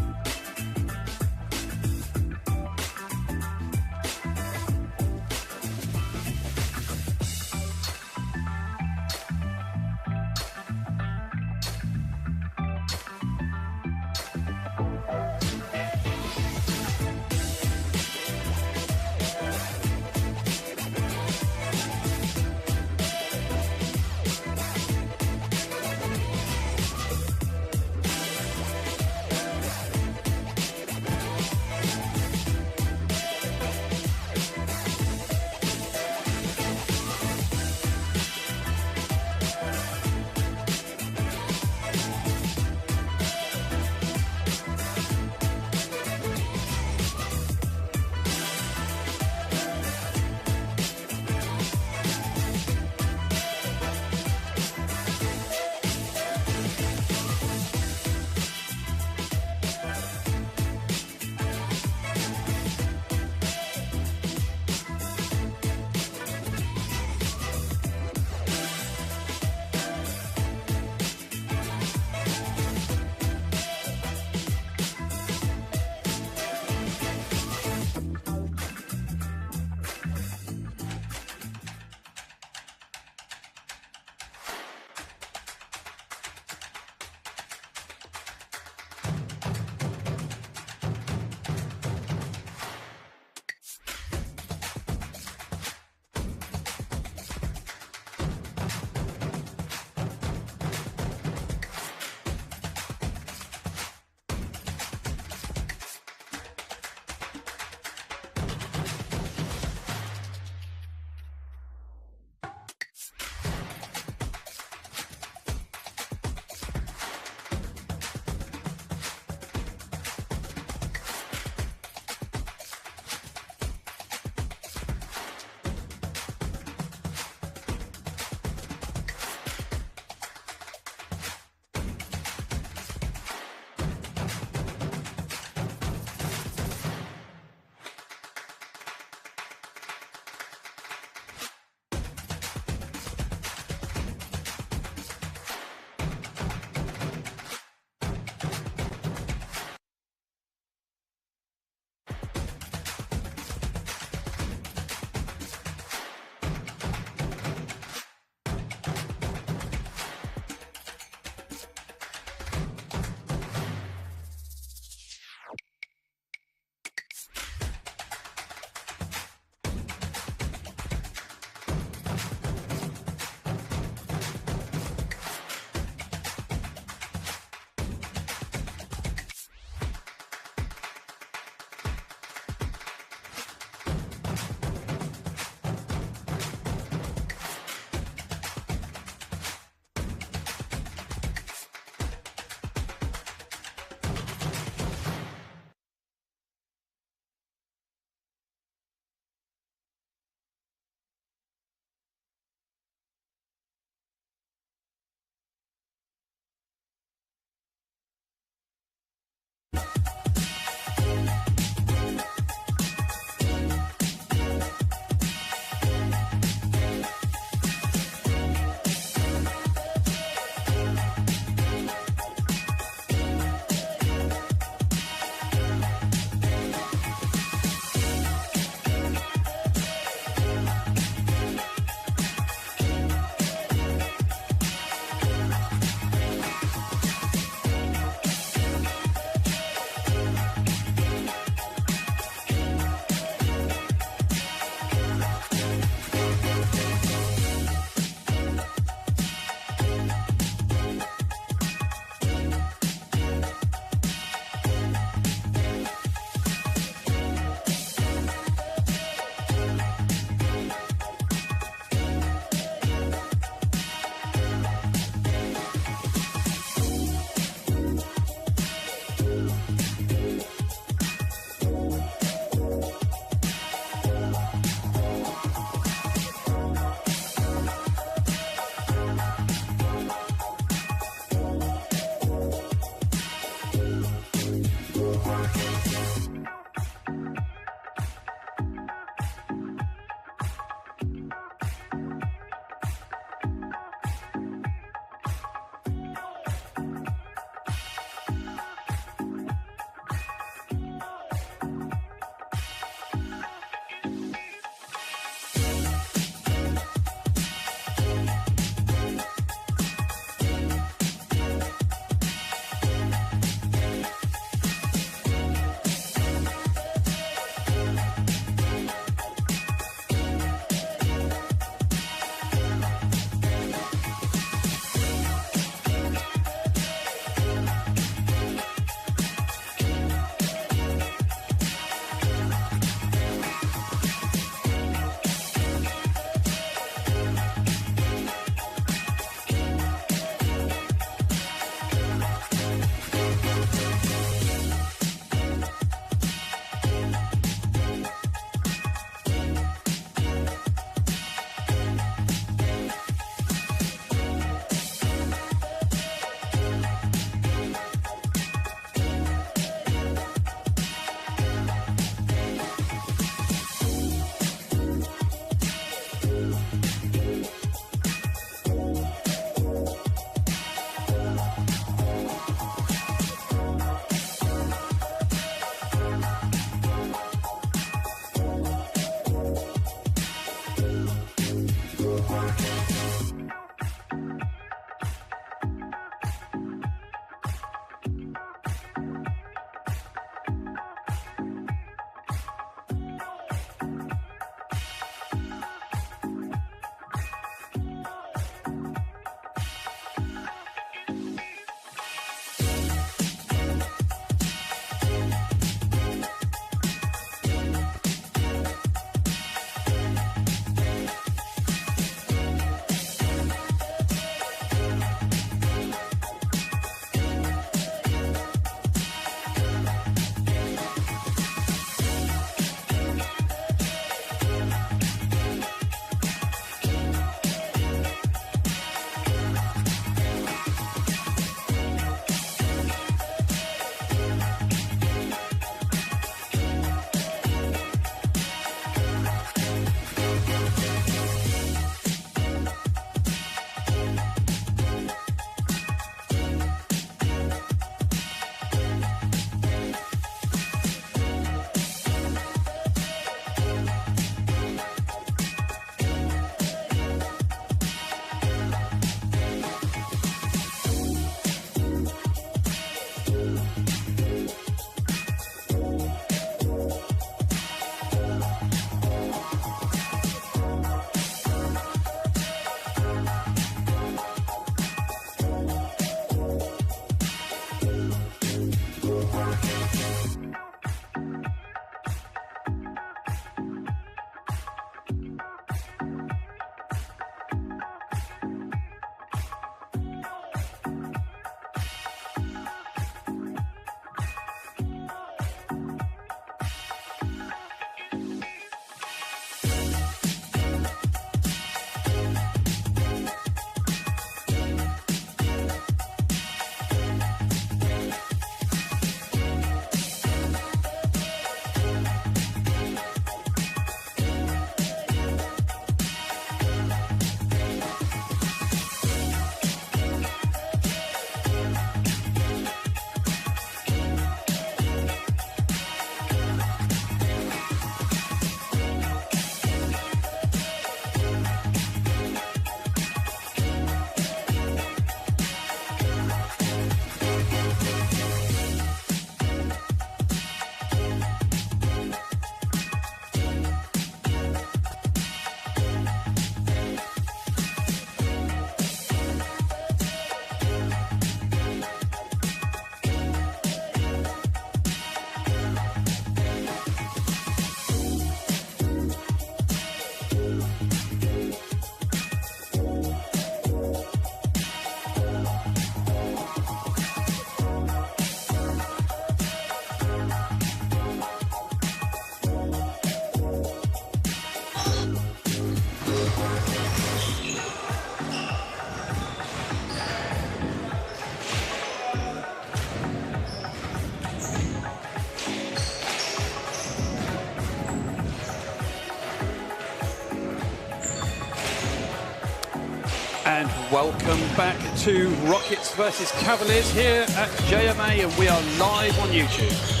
And welcome back to Rockets versus Cavaliers here at JMA, and we are live on YouTube.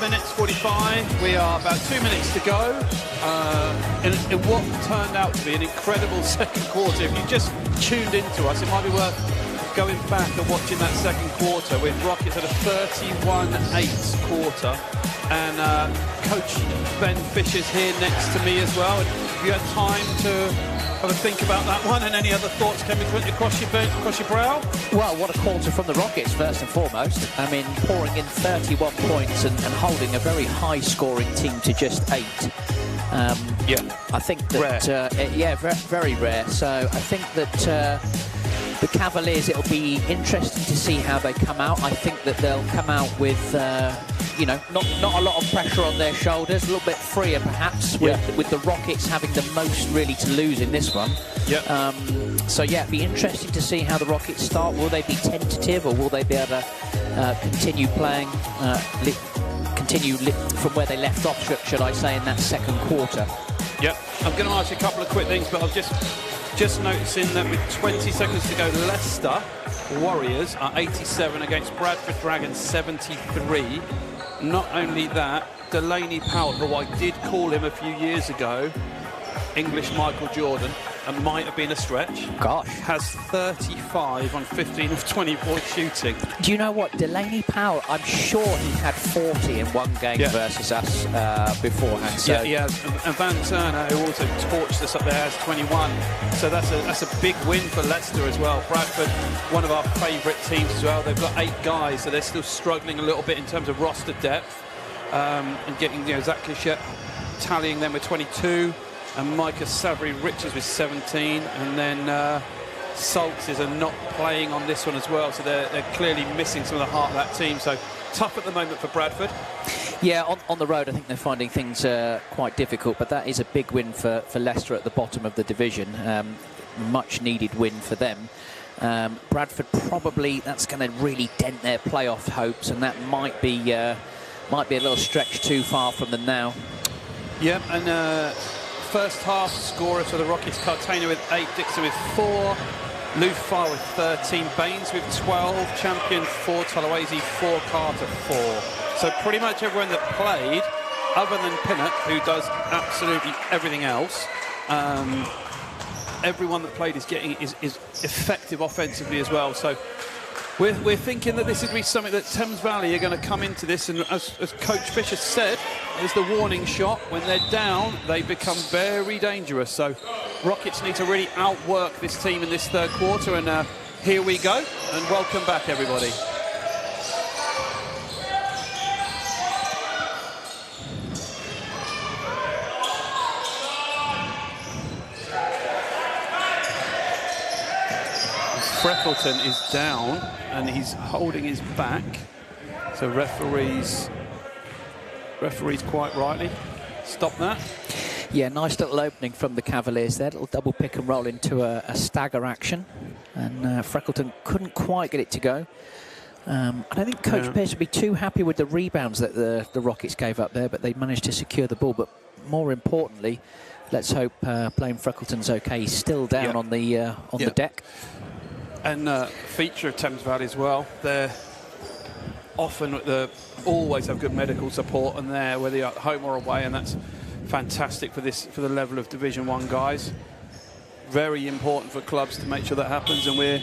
Minutes 45. We are about 2 minutes to go in what turned out to be an incredible second quarter. If you just tuned into us, it might be worth going back and watching that second quarter with Rockets at a 31-8 quarter. And Coach Ben Fisher's here next to me as well. And if you had time to have a think about that one, and any other thoughts coming across your brow? Well, what a quarter from the Rockets, first and foremost. I mean, pouring in 31 points and holding a very high-scoring team to just 8. Yeah, I think that very rare. So I think that the Cavaliers, it'll be interesting to see how they come out. I think that they'll come out with not a lot of pressure on their shoulders, a little bit freer perhaps, with the Rockets having the most really to lose in this one. Yeah. So yeah, it'd be interesting to see how the Rockets start. Will they be tentative, or will they be able to continue playing, from where they left off, should I say, in that second quarter? Yeah, I'm going to ask you a couple of quick things, but I've just noticing that with 20 seconds to go, Leicester Warriors are 87 against Bradford Dragons 73. Not only that, Delaney Powell, who I did call him a few years ago, English Michael Jordan, and might have been a stretch. Gosh. Has 35 on 15 of 24 shooting. Do you know what? Delaney Powell, I'm sure he had 40 in one game versus us beforehand. So. Yeah, he has. And Van Turner, who also torched us up there, has 21. So that's a big win for Leicester as well. Bradford, one of our favourite teams as well. They've got 8 guys, so they're still struggling a little bit in terms of roster depth. And getting, Zach Clichet tallying them with 22. And Micah Savory-Richards with 17, and then Salts are not playing on this one as well, so they're clearly missing some of the heart of that team. So tough at the moment for Bradford. Yeah, on the road I think they're finding things quite difficult, but that is a big win for Leicester at the bottom of the division. Much needed win for them. Bradford, probably that's going to really dent their playoff hopes, and that might be a little stretch too far from them now. Yeah, and first half scorers for the Rockets: Cartagena with 8, Dixon with 4, Lufar with 13, Baines with 12, Champion 4, Tolowazy 4, Carter 4. So pretty much everyone that played, other than Pinnock, who does absolutely everything else, everyone that played is effective offensively as well. So we're thinking that this would be something that Thames Valley are going to come into this, and as Coach Fisher said, is the warning shot. When they're down, they become very dangerous. So Rockets need to really outwork this team in this third quarter, and here we go, and welcome back, everybody. Freckleton is down and he's holding his back, so referees quite rightly stop that. Yeah, nice little opening from the Cavaliers there, little double pick and roll into a stagger action, and Freckleton couldn't quite get it to go. I don't think Coach appears to be too happy with the rebounds that the Rockets gave up there, but they managed to secure the ball. But more importantly, let's hope Blaine Freckleton's okay. He's still down on the deck. And feature of Thames Valley as well. They're often always have good medical support, and there whether you're at home or away, and that's fantastic for the level of Division 1 guys. Very important for clubs to make sure that happens, and we're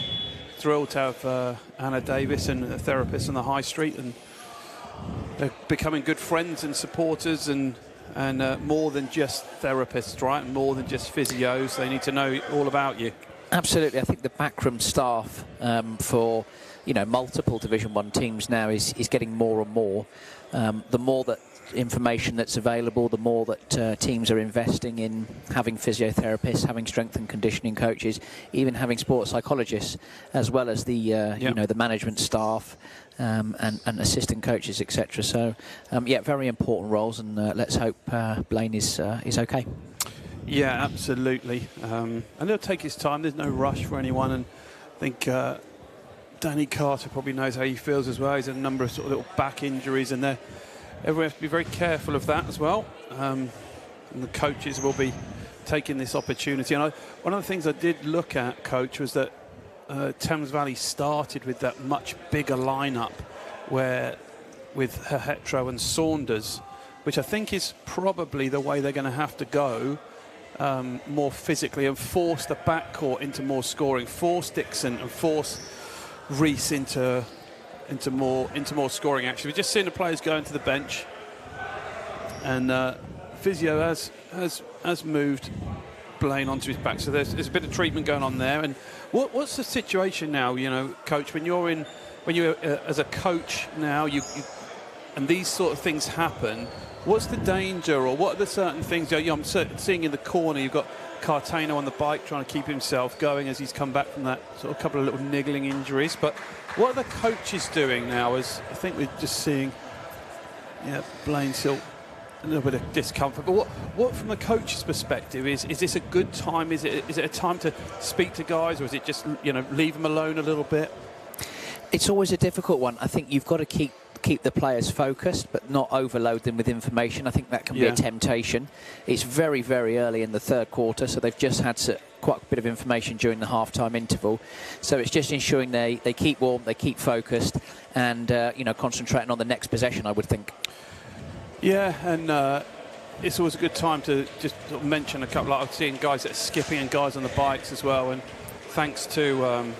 thrilled to have Anna Davis and a therapist on the high street, and they're becoming good friends and supporters, and more than just therapists, right? And more than just physios. They need to know all about you. Absolutely. I think the backroom staff for multiple Division 1 teams now is getting more and more. The more that information that's available, the more that teams are investing in having physiotherapists, having strength and conditioning coaches, even having sports psychologists, as well as the the management staff and assistant coaches, etc. So very important roles, and let's hope Blaine is okay. Yeah, absolutely. And he'll take his time. There's no rush for anyone. And I think Danny Carter probably knows how he feels as well. He's had a number of sort of little back injuries, and everyone has to be very careful of that as well. and the coaches will be taking this opportunity. And one of the things I did look at, Coach, was that Thames Valley started with that much bigger lineup with Hetro and Saunders, which I think is probably the way they're going to have to go, more physically, and force the backcourt into more scoring, force Dixon and force Reese into more scoring action. We've just seen the players going to the bench, and Physio has moved Blaine onto his back, so there's a bit of treatment going on there. And what's the situation now, Coach, when you as a coach now, and these sort of things happen? What's the danger, or what are the certain things? I'm seeing in the corner, you've got Cartano on the bike trying to keep himself going as he's come back from that sort of couple of little niggling injuries. But what are the coaches doing now? As I think we're just seeing, Blaine still a little bit of discomfort. But what from the coach's perspective is this a good time? Is it a time to speak to guys, or is it just leave them alone a little bit? It's always a difficult one. I think you've got to keep the players focused, but not overload them with information. I think that can be a temptation. It's very, very early in the third quarter, so they've just had quite a bit of information during the half-time interval. So it's just ensuring they keep warm, they keep focused, and concentrating on the next possession, I would think. Yeah, and it's always a good time to just sort of mention a couple. I've seen guys that are skipping and guys on the bikes as well. And thanks to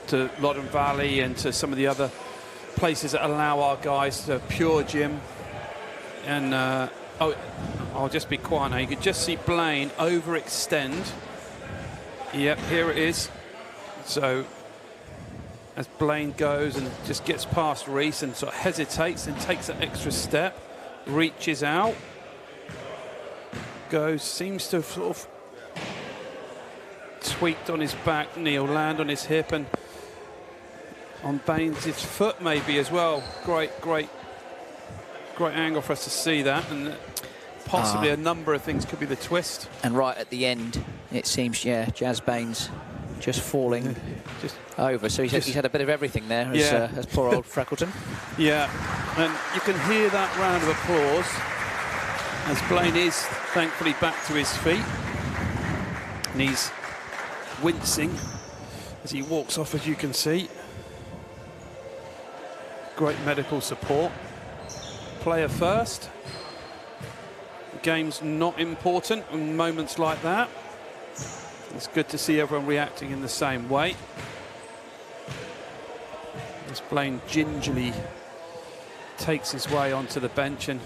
to Loddon Valley and to some of the other places that allow our guys to Pure Gym. And I'll just be quiet now. You could just see Blaine overextend. Yep, here it is. So as Blaine goes and just gets past Reese and sort of hesitates and takes an extra step, reaches out, seems to have sort of tweaked on his back knee, or land on his hip, and on Baines' foot maybe as well. Great angle for us to see that, and possibly a number of things could be the twist. And right at the end, it seems, Jazz Baines just falling over. So he's had a bit of everything there, as poor old Freckleton. Yeah, and you can hear that round of applause as Blaine is thankfully back to his feet, and he's wincing as he walks off, as you can see. Great medical support. Player first. The game's not important in moments like that. It's good to see everyone reacting in the same way. As Blaine gingerly takes his way onto the bench, and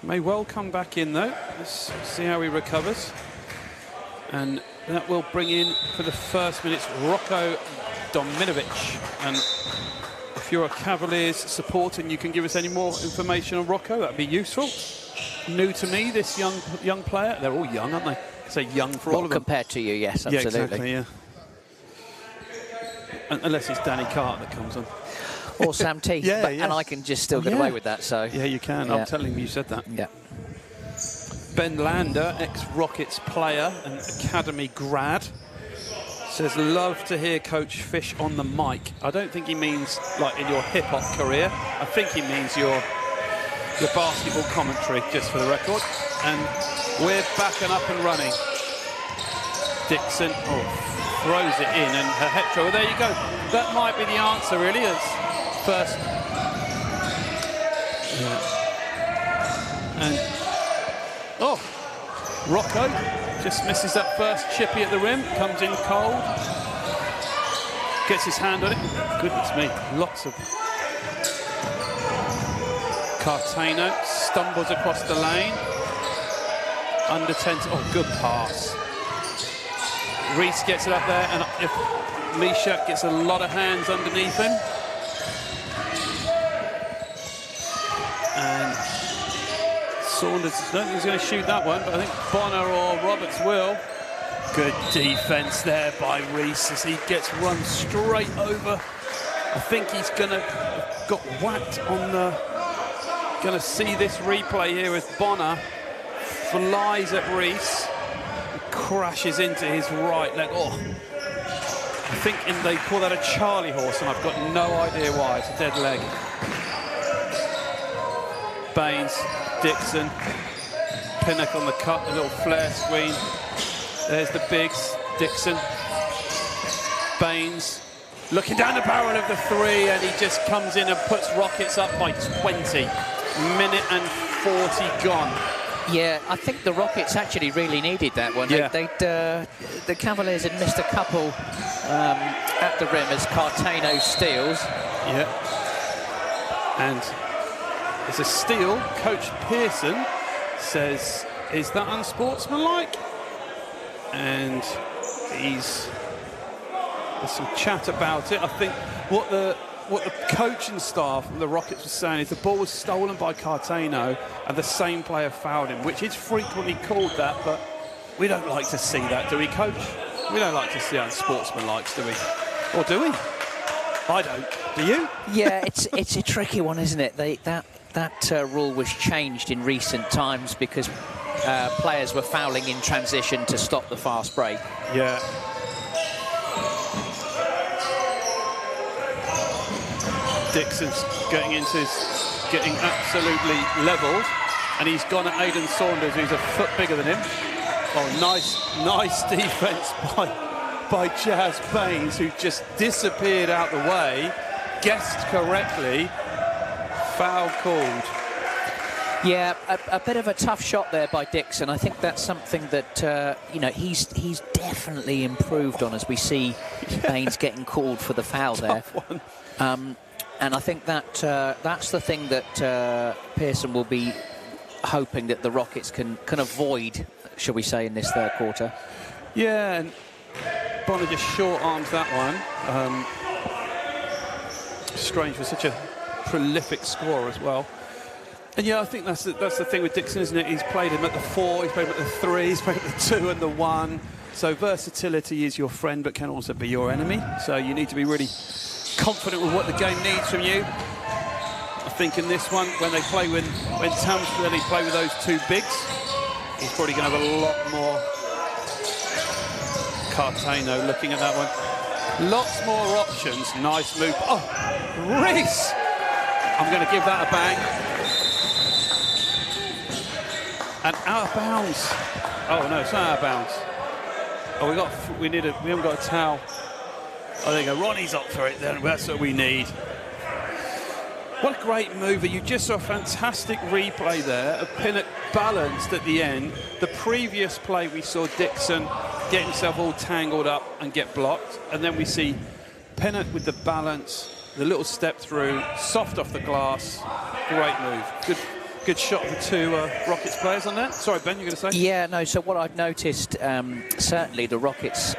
may well come back in though. Let's see how he recovers. And that will bring in for the first minutes Rocco Dominovic. And if you're a Cavaliers supporter and you can give us any more information on Rocco, that'd be useful. New to me, this young player. They're all young, aren't they? I say young for all of them. Compared to you, yes, absolutely. Yeah, exactly, yeah. Unless it's Danny Carter that comes on. Or Sam T. And I can just still get away with that. So yeah, you can. I'm telling you said that. Yeah. Ben Lander, ex-Rockets player and academy grad, says, love to hear Coach Fish on the mic. I don't think he means like in your hip-hop career. I think he means your basketball commentary, just for the record. And we're back and up and running. Dixon throws it in, and her hetero. Well, there you go. That might be the answer, really. It's first. Yeah. And Rocco just misses that first chippy at the rim. Comes in cold. Gets his hand on it. Goodness me, lots of. Cartano stumbles across the lane. Under 10. Good pass. Reese gets it up there, and if Mishak gets a lot of hands underneath him. And Saunders, I don't think he's going to shoot that one, but I think Bonner or Roberts will. Good defense there by Reese as he gets run straight over. I think he's going to got whacked on the. Going to see this replay here as Bonner flies at Reese, crashes into his right leg. I think they call that a Charlie horse, and I've got no idea why. It's a dead leg. Baines, Dixon, Pinnock on the cut, a little flare screen. There's the bigs, Dixon, Baines, looking down the barrel of the three, and he just comes in and puts Rockets up by 20. Minute and 40 gone. Yeah, I think the Rockets actually really needed that one. Yeah. The Cavaliers had missed a couple at the rim as Cartano steals. Yeah. And there's a steal. Coach Pearson says, is that unsportsmanlike? And there's some chat about it. I think what the coaching staff and the Rockets were saying is the ball was stolen by Cartano and the same player fouled him, which is frequently called that, but we don't like to see that, do we, Coach? We don't like to see unsportsmanlikes, do we? Or do we? I don't. Do you? Yeah, it's a tricky one, isn't it? That rule was changed in recent times because players were fouling in transition to stop the fast break. Yeah. Dixon's getting absolutely levelled, and he's gone at Aidan Saunders, who's a foot bigger than him. Oh, nice defence by Jazz Baines, who just disappeared out the way, guessed correctly, foul called. Yeah, a bit of a tough shot there by Dixon. I think that's something that he's definitely improved on as we see Baines getting called for the foul there. And I think that that's the thing that Pearson will be hoping that the Rockets can avoid, shall we say, in this third quarter. Yeah, and Bonner just short arms that one. Strange for such a prolific scorer as well. And yeah, I think that's the thing with Dixon, isn't it? He's played him at the 4, he's played him at the 3, he's played at the 2 and the 1. So versatility is your friend, but can also be your enemy. So you need to be really confident with what the game needs from you. I think in this one, when Thames really play with those two bigs, he's probably going to have a lot more. Cartano looking at that one. Lots more options. Nice move. Oh, Reese! I'm going to give that a bang. And out of bounds. Oh no, it's not out of bounds. Oh, we haven't got a towel. Oh, there you go. Ronnie's up for it then. That's what we need. What a great mover. You just saw a fantastic replay there of Pinnock balanced at the end. The previous play we saw Dixon get himself all tangled up and get blocked. And then we see Pinnock with the balance, the little step through, soft off the glass. Great move. Good shot of the two Rockets players on that. Sorry, Ben, you're going to say? Yeah, no, so what I've noticed, certainly the Rockets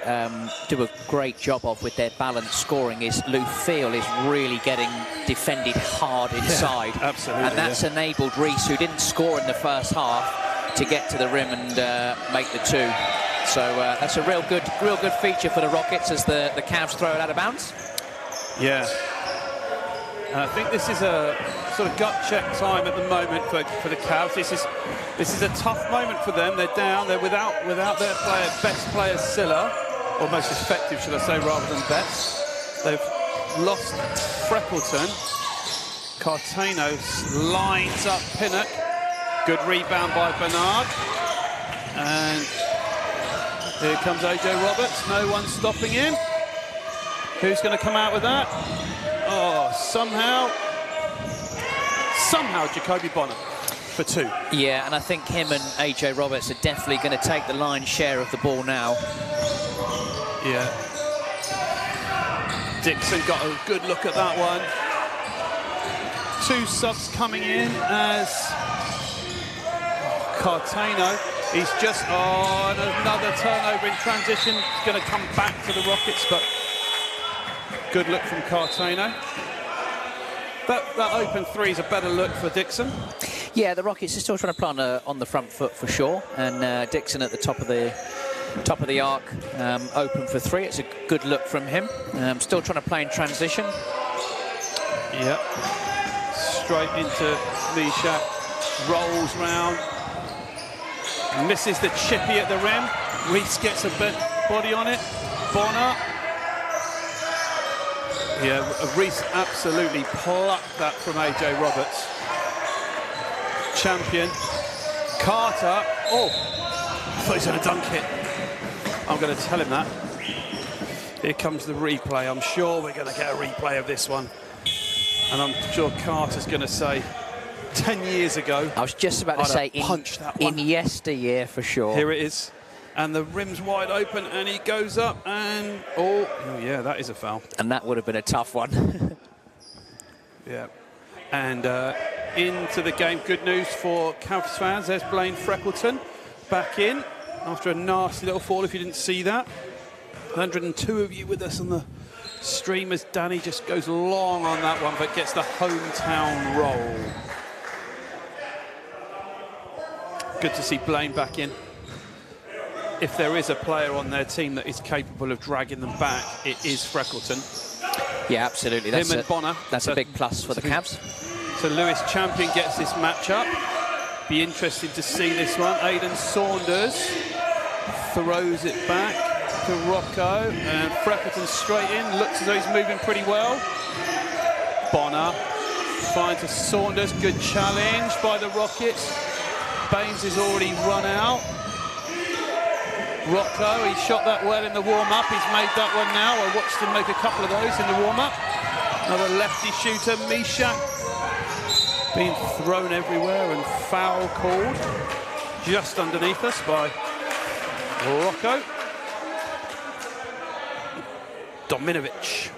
do a great job of with their balanced scoring is Lou Field is really getting defended hard inside. Yeah, absolutely. And that's enabled Reese, who didn't score in the first half, to get to the rim and make the 2. So that's a real good feature for the Rockets as the Cavs throw it out of bounds. Yeah. And I think this is a sort of gut check time at the moment for the Cavs. This is a tough moment for them. They're down. They're without their best player Silla, or most effective, should I say, rather than best. They've lost Freckleton. Cartano lines up Pinnock. Good rebound by Bernard. And here comes AJ Roberts. No one stopping him. Who's going to come out with that? Oh, somehow Jacoby Bonner for 2. Yeah, and I think him and AJ Roberts are definitely going to take the lion's share of the ball now. Yeah. Dixon got a good look at that one. 2 subs coming in as Cartano. He's just on another turnover in transition. He's going to come back to the Rockets, but good look from Cartano. That open 3 is a better look for Dixon. Yeah, the Rockets are still trying to play on the front foot for sure, and Dixon at the top of the arc, open for 3. It's a good look from him. Still trying to play in transition. Yep. Straight into Mishak. Rolls round. Misses the chippy at the rim. Reese gets a bit body on it. Bonner. Yeah, Reese absolutely plucked that from AJ Roberts. champion. Carter, oh, I thought he was going to dunk it. I'm going to tell him that. Here comes the replay. I'm sure we're going to get a replay of this one. And I'm sure Carter's going to say, 10 years ago, I was just about to say, in yesteryear for sure. Here it is. And the rim's wide open, and he goes up, and oh yeah, that is a foul. And that would have been a tough one. Yeah. And into the game, good news for Cavs fans. There's Blaine Freckleton back in after a nasty little fall, if you didn't see that. 102 of you with us on the stream as Danny just goes long on that one, but gets the hometown roll. Good to see Blaine back in. If there is a player on their team that is capable of dragging them back, it is Freckleton. Yeah, absolutely. Him and Bonner. That's a big plus for the Cavs. So Lewis Champion gets this matchup. Be interested to see this one. Aidan Saunders throws it back to Rocco, and Freckleton straight in. Looks as though he's moving pretty well. Bonner finds a Saunders. Good challenge by the Rockets. Baines is already run out. Rocco, he shot that well in the warm-up. He's made that one now. I watched him make a couple of those in the warm-up. Another lefty shooter, Mishak, being thrown everywhere and foul called just underneath us by Rocco. Dominovic.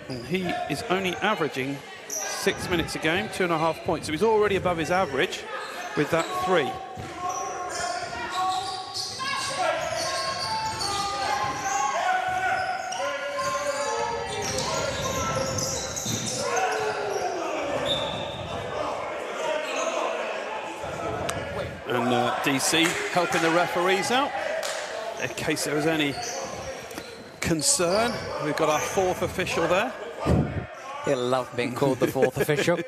And he is only averaging 6 minutes a game, 2.5 points. So he's already above his average with that three. And DC helping the referees out in case there was any concern. We've got our fourth official there. He'll love being called the fourth official.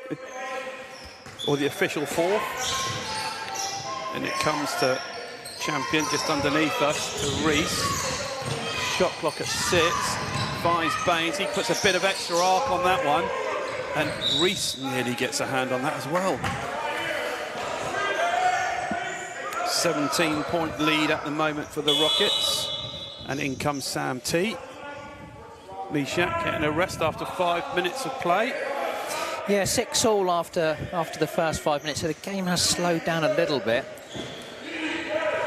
Or the official fourth. And it comes to Champion just underneath us to Reese. Shot clock at 6. Finds Baines. He puts a bit of extra arc on that one. And Reese nearly gets a hand on that as well. 17-point lead at the moment for the Rockets. And in comes Sam T. Mishak getting a rest after 5 minutes of play. Yeah, 6-all after the first 5 minutes, so the game has slowed down a little bit.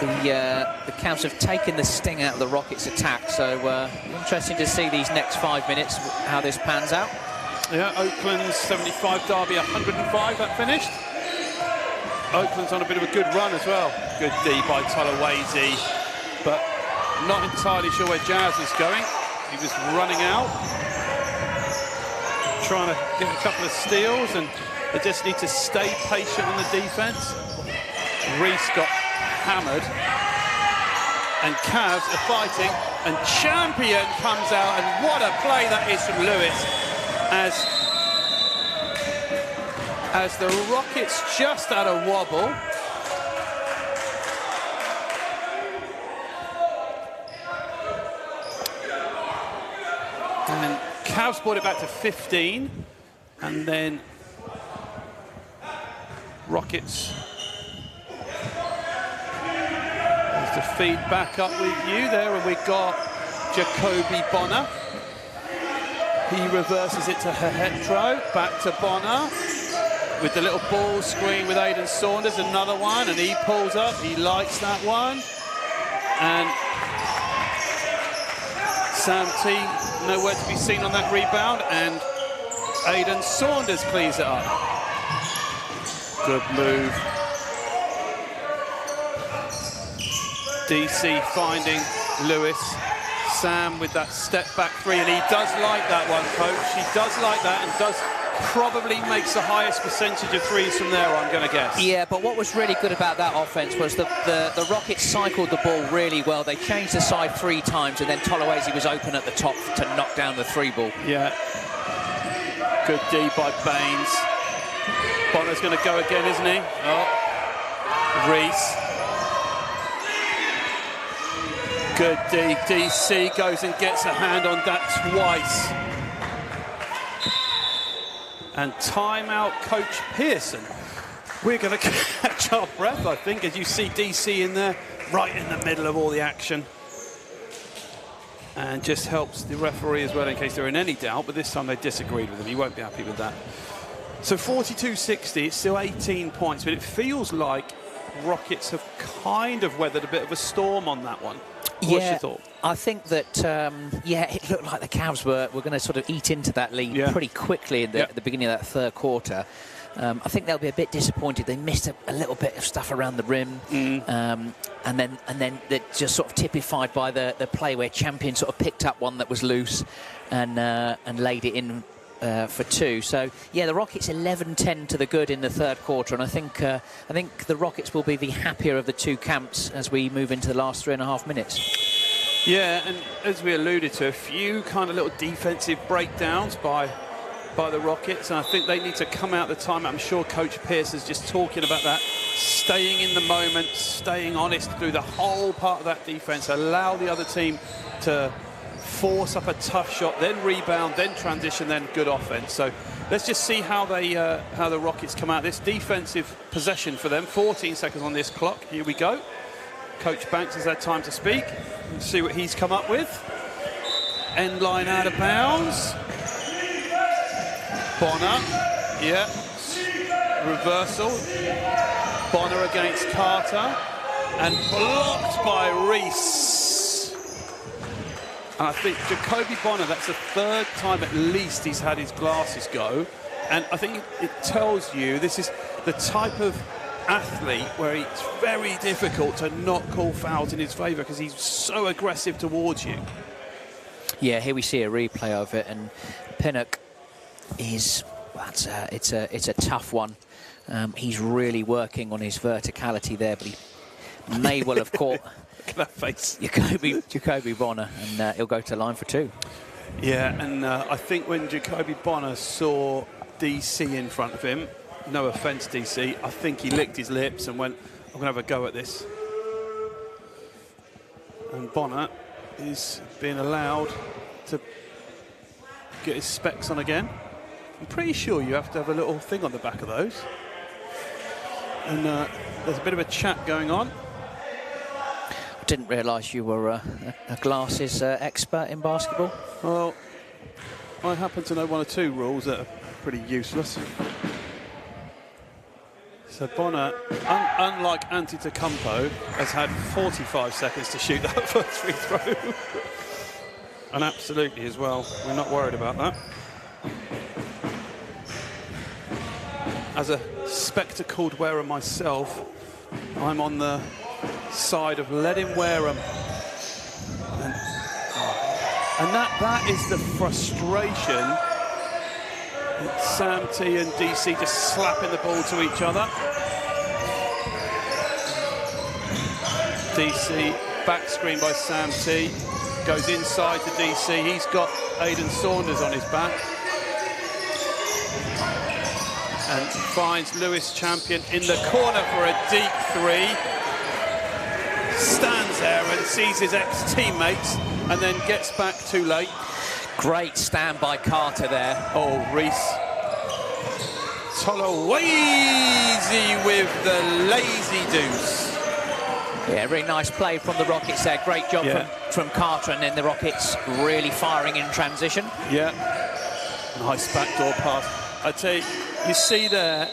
The Cavs have taken the sting out of the Rockets' attack, so interesting to see these next 5 minutes, how this pans out. Yeah, Oakland's 75, Derby 105, that finished. Oakland's on a bit of a good run as well. Good D by Tolawase, but not entirely sure where Jazz is going. He was running out, trying to get a couple of steals, and they just need to stay patient on the defense. Reese got hammered, and Cavs are fighting, and Champion comes out, and what a play that is from Lewis as the Rockets just had a wobble. And Cavs brought it back to 15, and then Rockets. There's the feed back up with you there, and we got Jacoby Bonner. He reverses it to Hehetro, back to Bonner with the little ball screen with Aidan Saunders, another one, and he pulls up. He likes that one, and Sam T nowhere to be seen on that rebound, and Aidan Saunders cleans it up. Good move. DC finding Lewis. Sam with that step back three, and he does like that one, coach. He does like that, and does probably makes the highest percentage of threes from there, I'm going to guess. Yeah, but what was really good about that offense was the Rockets cycled the ball really well. They changed the side 3 times, and then Tolawase was open at the top to knock down the 3 ball. Yeah. Good D by Baines. Bonner's going to go again, isn't he? Oh. Reese. Good D. DC goes and gets a hand on that twice. And timeout, Coach Pearson. We're going to catch our breath, I think, as you see DC in there, right in the middle of all the action. And just helps the referee as well in case they're in any doubt, but this time they disagreed with him. He won't be happy with that. So 42-60, it's still 18 points, but it feels like Rockets have kind of weathered a bit of a storm on that one. What's your thought? I think that, it looked like the Cavs were going to sort of eat into that lead pretty quickly at the beginning of that third quarter. I think they'll be a bit disappointed. They missed a little bit of stuff around the rim, and then they're just sort of typified by the play where Champion sort of picked up one that was loose and laid it in for two. So yeah, the Rockets 11-10 to the good in the third quarter, and I think the Rockets will be the happier of the two camps as we move into the last 3.5 minutes. Yeah, and as we alluded to, a few kind of little defensive breakdowns by the Rockets, and I think they need to come out the time. I'm sure Coach Pierce is just talking about that, staying in the moment, staying honest through the whole part of that defense, allow the other team to force up a tough shot, then rebound, then transition, then good offense. So let's just see how the Rockets come out. This defensive possession for them, 14 seconds on this clock. Here we go. Coach Banks has had time to speak. Let's see what he's come up with. End line out of bounds. Bonner, reversal. Bonner against Carter, and blocked by Reese. And I think Jacoby Bonner, that's the third time at least he's had his glasses go. And I think it tells you this is the type of athlete where it's very difficult to not call fouls in his favour because he's so aggressive towards you. Yeah, here we see a replay of it, and Pinnock is, it's a tough one. He's really working on his verticality there, but he may well have caught Look at that face. Jacoby Bonner, and he'll go to the line for two. Yeah, and I think when Jacoby Bonner saw DC in front of him, no offence DC, I think he licked his lips and went, I'm going to have a go at this. And Bonner is being allowed to get his specs on again. I'm pretty sure you have to have a little thing on the back of those. And there's a bit of a chat going on. I didn't realise you were a glasses expert in basketball. Well, I happen to know one or two rules that are pretty useless. So Bonner, unlike Antetokounmpo, has had 45 seconds to shoot that first free throw. And absolutely as well, we're not worried about that. As a spectacled wearer myself, I'm on the side of let him wear them. And that is the frustration. Sam T and DC just slapping the ball to each other. DC, back screen by Sam T. Goes inside to DC. He's got Aidan Saunders on his back. And finds Lewis Champion in the corner for a deep three. Stands there and sees his ex-teammates and then gets back too late. Great stand by Carter there. Oh, Reese. Tolowazy with the lazy deuce. Yeah, very nice play from the Rockets there. Great job from Carter, and then the Rockets really firing in transition. Yeah. Nice backdoor pass. I tell you, you see there,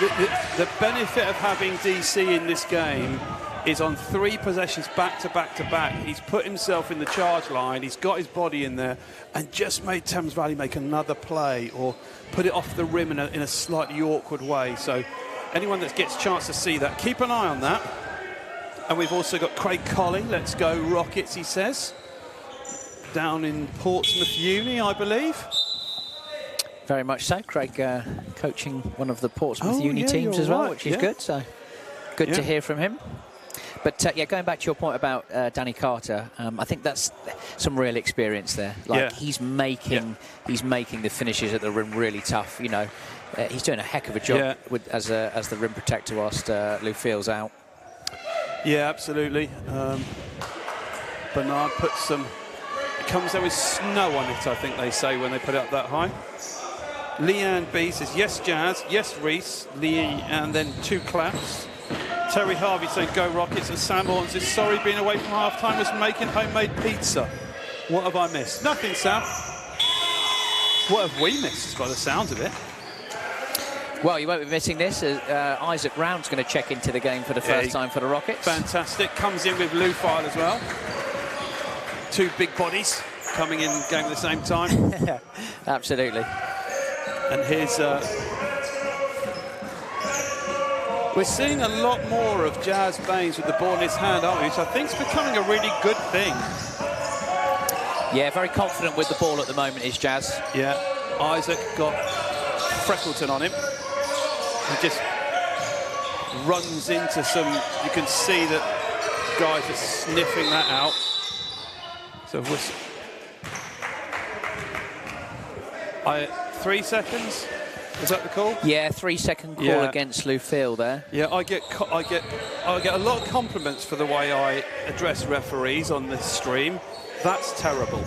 the benefit of having DC in this game is on 3 possessions back to back to back. He's put himself in the charge line, he's got his body in there, and just made Thames Valley make another play or put it off the rim in a slightly awkward way. So anyone that gets a chance to see that, keep an eye on that. And we've also got Craig Colley. Let's go Rockets, he says. Down in Portsmouth Uni, I believe. Very much so. Craig coaching one of the Portsmouth Uni teams as well, which is good. So good to hear from him. But going back to your point about Danny Carter, I think that's some real experience there. Like he's making the finishes at the rim really tough. You know, he's doing a heck of a job as the rim protector whilst Lou Field's out. Yeah, absolutely. Bernard puts some. It comes there with snow on it, I think they say, when they put it up that high. Leanne B says, yes, Jazz, yes, Reese, Lee, and then 2 claps. Terry Harvey saying, go Rockets, and Sam Horn says, sorry, being away from half-time was making homemade pizza. What have I missed? Nothing, Sam. What have we missed, by the sounds of it? Well, you won't be missing this. Isaac Round's going to check into the game for the first time for the Rockets. Fantastic. Comes in with Lou File as well. 2 big bodies coming in game at the same time. Absolutely. And here's... we're seeing a lot more of Jazz Baines with the ball in his hand, aren't we? Which I think is becoming a really good thing. Yeah, very confident with the ball at the moment is Jazz. Yeah. Isaac got Freckleton on him. He just runs into some... You can see that guys are sniffing that out. So 3 seconds? Is that the call? Yeah, 3-second call against Lou Phil there. Yeah, I get a lot of compliments for the way I address referees on this stream. That's terrible.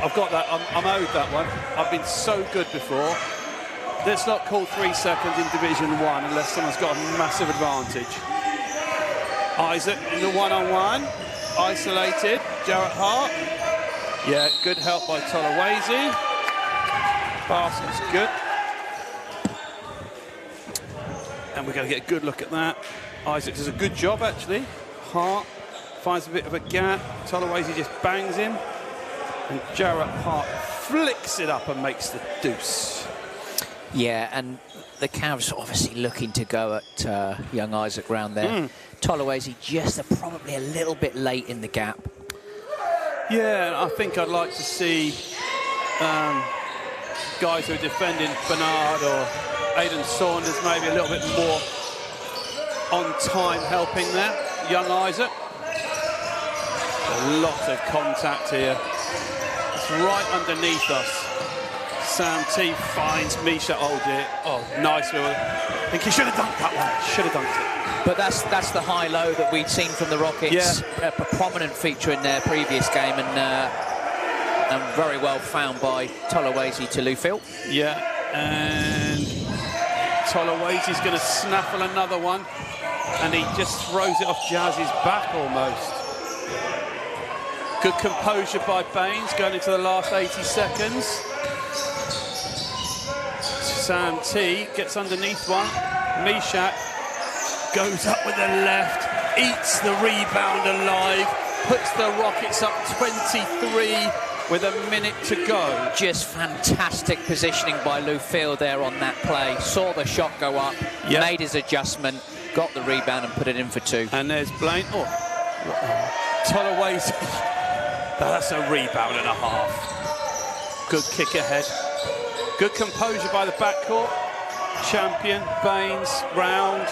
I've got that. I'm owed that one. I've been so good before. Let's not call 3 seconds in Division 1 unless someone's got a massive advantage. Isaac in the one-on-one. Isolated. Jarrett Hart. Yeah, good help by Tolawase. Basket's good. And we're going to get a good look at that. Isaac does a good job, actually. Hart finds a bit of a gap. Tolawase just bangs him. And Jarrett Hart flicks it up and makes the deuce. Yeah, and the Cavs obviously looking to go at young Isaac Round there. Tolawase just probably a little bit late in the gap. Yeah, I think I'd like to see guys who are defending Bernard or Aidan Saunders maybe a little bit more on time helping there. Young Isaac. A lot of contact here. It's right underneath us. Sam T finds Misha. Oh dear. Oh, nice. I think he should have dunked that one. Should have dunked it. But that's the high-low that we'd seen from the Rockets. Yeah. A prominent feature in their previous game, and very well found by Tolawase to Lou Phil. Yeah, and Tolawase's going to snaffle another one, and he just throws it off Jazz's back almost. Good composure by Baines going into the last 80 seconds. Sam T gets underneath one. Mishak goes up with the left, eats the rebound alive, puts the Rockets up 23 with a minute to go. Just fantastic positioning by Lou Phil there on that play. Saw the shot go up, made his adjustment, got the rebound and put it in for 2. And there's Blaine. Oh, Tolawase. That's a rebound and a half. Good kick ahead. Good composure by the backcourt. Champion, Baines, Round.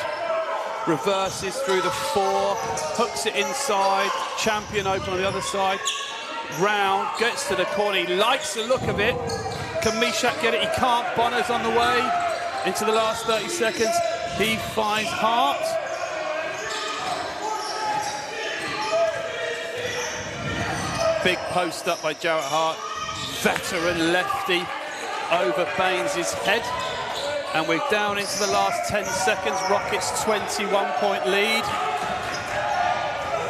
Reverses through the 4. Hooks it inside. Champion open on the other side. Round gets to the corner. He likes the look of it. Can Mishak get it? He can't. Bonner's on the way. Into the last 30 seconds. He finds Hart. Big post up by Jarrett Hart. Veteran lefty over Baines' head. And we're down into the last 10 seconds. Rockets 21-point lead.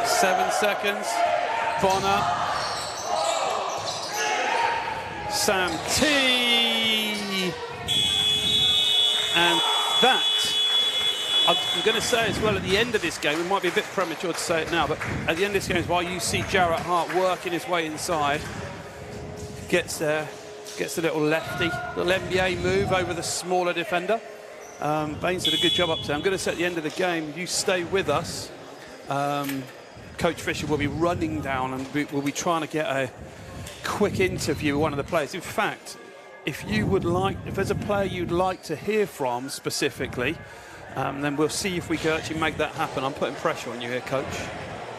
7 seconds. Bonner. Sam T. And that, I'm going to say as well at the end of this game, it might be a bit premature to say it now, but at the end of this game is why you see Jarrett Hart working his way inside. Gets there. Gets a little lefty, little NBA move over the smaller defender. Baines did a good job up there. I'm going to say at the end of the game, you stay with us. Coach Fisher will be running down and we'll be trying to get a quick interview with one of the players. In fact, if there's a player you'd like to hear from specifically, then we'll see if we can actually make that happen. I'm putting pressure on you here, Coach.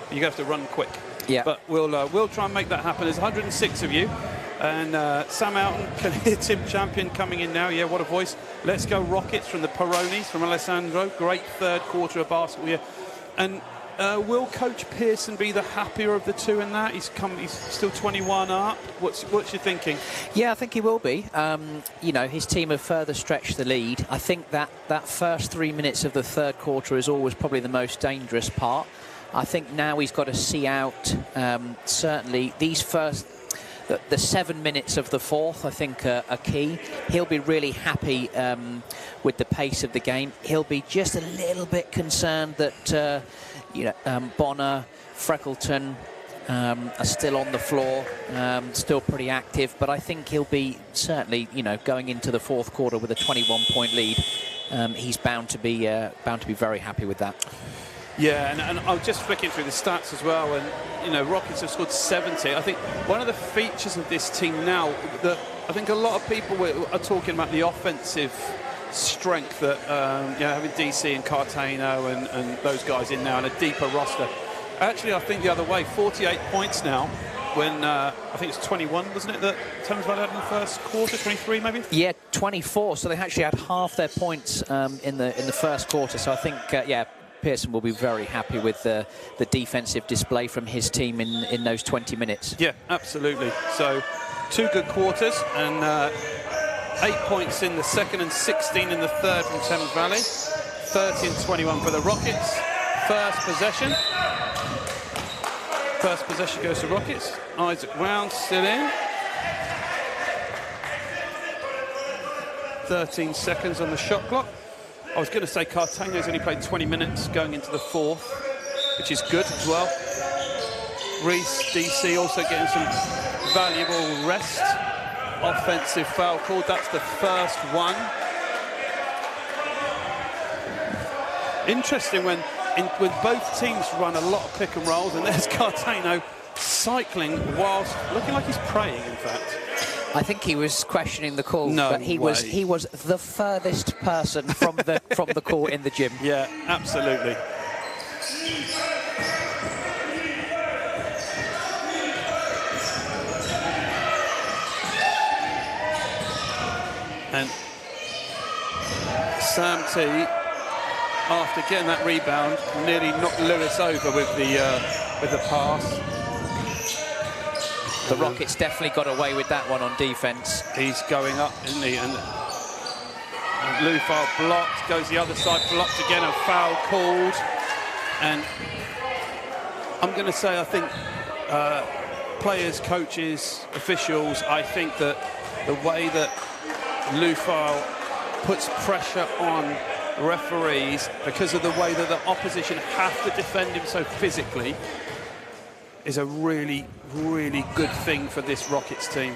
You're going to have to run quick. Yeah. But we'll try and make that happen. There's 106 of you. And Sam Alton can hear Tim Champion coming in now. Yeah, what a voice. Let's go Rockets from the Peronis, from Alessandro. Great third quarter of basketball here. And Will Coach Pearson be the happier of the two in that? He's still 21 up. What's your thinking? Yeah, I think he will be. You know, his team have further stretched the lead. I think that first 3 minutes of the third quarter is always probably the most dangerous part. I think now he's got to see out, certainly, these the 7 minutes of the fourth, I think, are key. He'll be really happy with the pace of the game. He'll be just a little bit concerned that, Bonner, Freckleton are still on the floor, still pretty active. But I think he'll be certainly, going into the fourth quarter with a 21-point lead. He's bound to be very happy with that. Yeah, and I'm just flicking through the stats as well, and Rockets have scored 70. I think one of the features of this team now, that I think a lot of people are talking about the offensive strength that having DC and Cartano and those guys in now and a deeper roster. Actually, I think the other way, 48 points now. When I think it's 21, wasn't it, that Thames Valley had in the first quarter, 23 maybe? Yeah, 24. So they actually had half their points in the first quarter. So I think Pearson will be very happy with the defensive display from his team in those 20 minutes. Yeah, absolutely. So 2 good quarters and 8 points in the second and 16 in the third from Thames Valley. 30 and 21 for the Rockets. First possession goes to Rockets. Isaac Round still in. 13 seconds on the shot clock. I was going to say Cartano's only played 20 minutes going into the fourth, which is good as well. Reese, DC also getting some valuable rest. Offensive foul called, that's the first one. Interesting when both teams run a lot of pick and rolls, and there's Cartano cycling whilst looking like he's praying, in fact. I think he was questioning the call, but he was the furthest person from the court in the gym. Yeah, absolutely. And Sam T, after getting that rebound, nearly knocked Lewis over with the pass. The Rockets definitely got away with that one on defense. He's going up, isn't he? And Lufar blocked, goes the other side, blocked again, a foul called. And I'm going to say, I think players, coaches, officials, I think that the way that Lufar puts pressure on referees because of the way that the opposition have to defend him so physically is a really, really good thing for this Rockets team.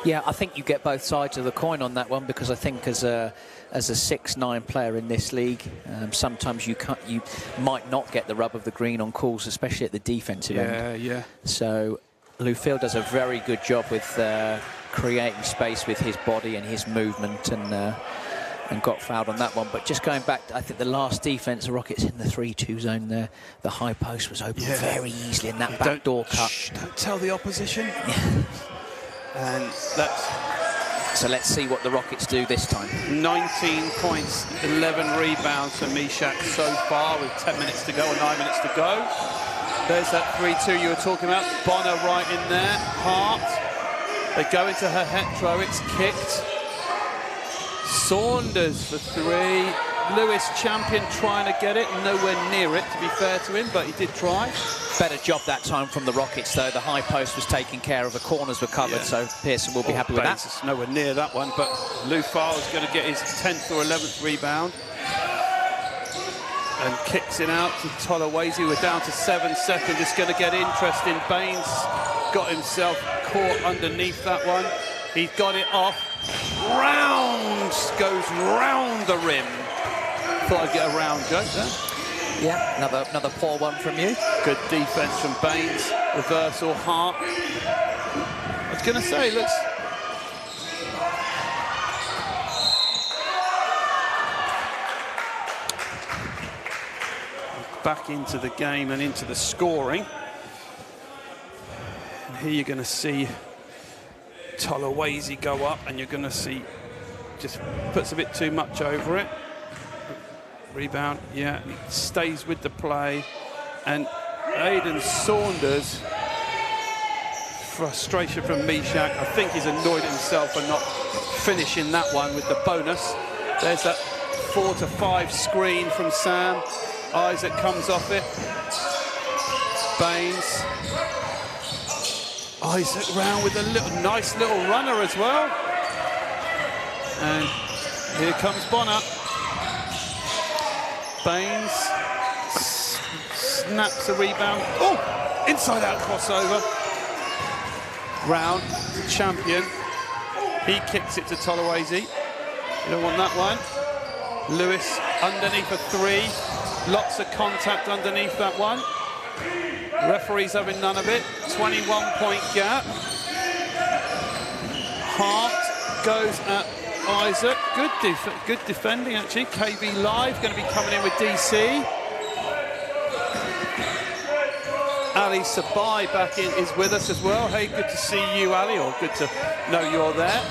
Yeah, I think you get both sides of the coin on that one, because I think as a 6'9" player in this league, sometimes you might not get the rub of the green on calls, especially at the defensive end. Yeah. So Lou Phil does a very good job with creating space with his body and his movement, and got fouled on that one. But just going back, I think the last defense, the Rockets in the 3-2 zone there, the high post was open very easily in that backdoor cut. Don't tell the opposition. And that's... So let's see what the Rockets do this time. 19 points, 11 rebounds for Mishak so far with 10 minutes to go or 9 minutes to go. There's that 3-2 you were talking about. Bonner right in there. Hart. They go into her hetero. It's kicked. Saunders for 3. Lewis Champion trying to get it. Nowhere near it, to be fair to him, but he did try. Better job that time from the Rockets, though. The high post was taken care of. The corners were covered, so Pearson will be happy with that. It's nowhere near that one, but Lou Farrell's going to get his 10th or 11th rebound. And kicks it out to Tolawezi. We're down to 7 seconds. It's going to get interesting. Baines got himself caught underneath that one. He's got it off. Round goes round the rim. Thought I'd get a round joke there. Yeah, another poor one from you. Good defense from Baines. Reversal, Hart. I was going to say, let's... back into the game and into the scoring. And here you're going to see Tolawezi go up, and you're going to see just puts a bit too much over it. Rebound, yeah, he stays with the play. And Aidan Saunders, frustration from Mishak. I think he's annoyed at himself for not finishing that one with the bonus. There's that 4 to 5 screen from Sam. Isaac comes off it. Baines. Isaac round with a nice little runner as well. And here comes Bonner. Baines snaps a rebound. Oh, inside out crossover. Round, the champion. He kicks it to Tolawase. You don't want that one. Lewis underneath a 3. Lots of contact underneath that one. Referees having none of it. 21-point gap. Hart goes at Isaac. Good defending, actually. KV Live going to be coming in with DC. Ali Sabai back in is with us as well. Hey, good to see you, Ali, or good to know you're there.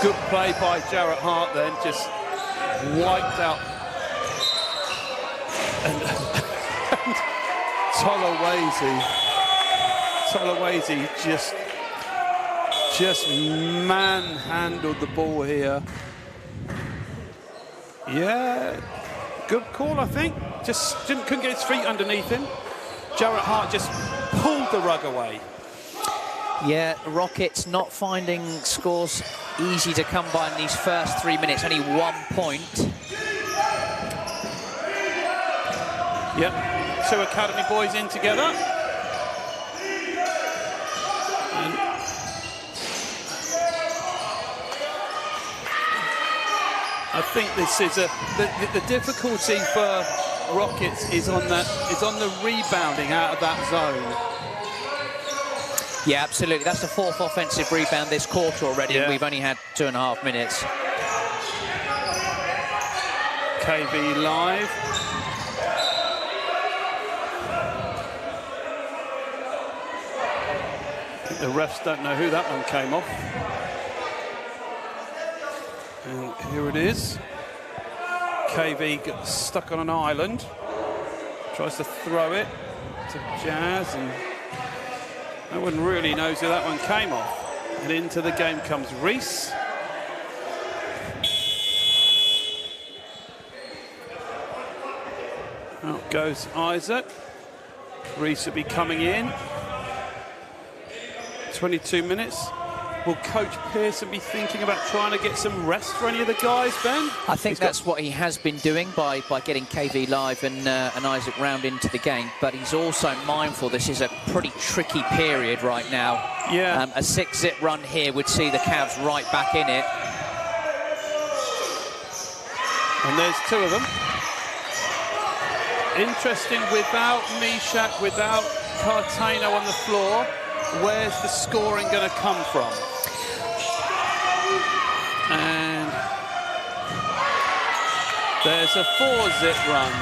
Good play by Jarrett Hart then, just wiped out. And Tolawase just manhandled the ball here. Yeah, good call, I think. Just couldn't get his feet underneath him. Jarrett Hart just pulled the rug away. Yeah, Rockets not finding scores easy to come by in these first 3 minutes. Only 1 point. Yep, 2 academy boys in together. And I think this is the difficulty for Rockets is on the rebounding out of that zone. Yeah, absolutely. That's the 4th offensive rebound this quarter already, and we've only had 2.5 minutes. KV Live. The refs don't know who that one came off. And here it is. KV gets stuck on an island. Tries to throw it to Jazz, and no one really knows who that one came off. And into the game comes Reese. Out goes Isaac. Reese will be coming in. 22 minutes. Will Coach Pearson be thinking about trying to get some rest for any of the guys, Ben? I think that's what he has been doing by getting KV Live and Isaac round into the game. But he's also mindful this is a pretty tricky period right now. Yeah. A 6-zip run here would see the Cavs right back in it. And there's 2 of them. Interesting, without Mishak, without Cartano on the floor, where's the scoring going to come from? And there's a 4-zip run.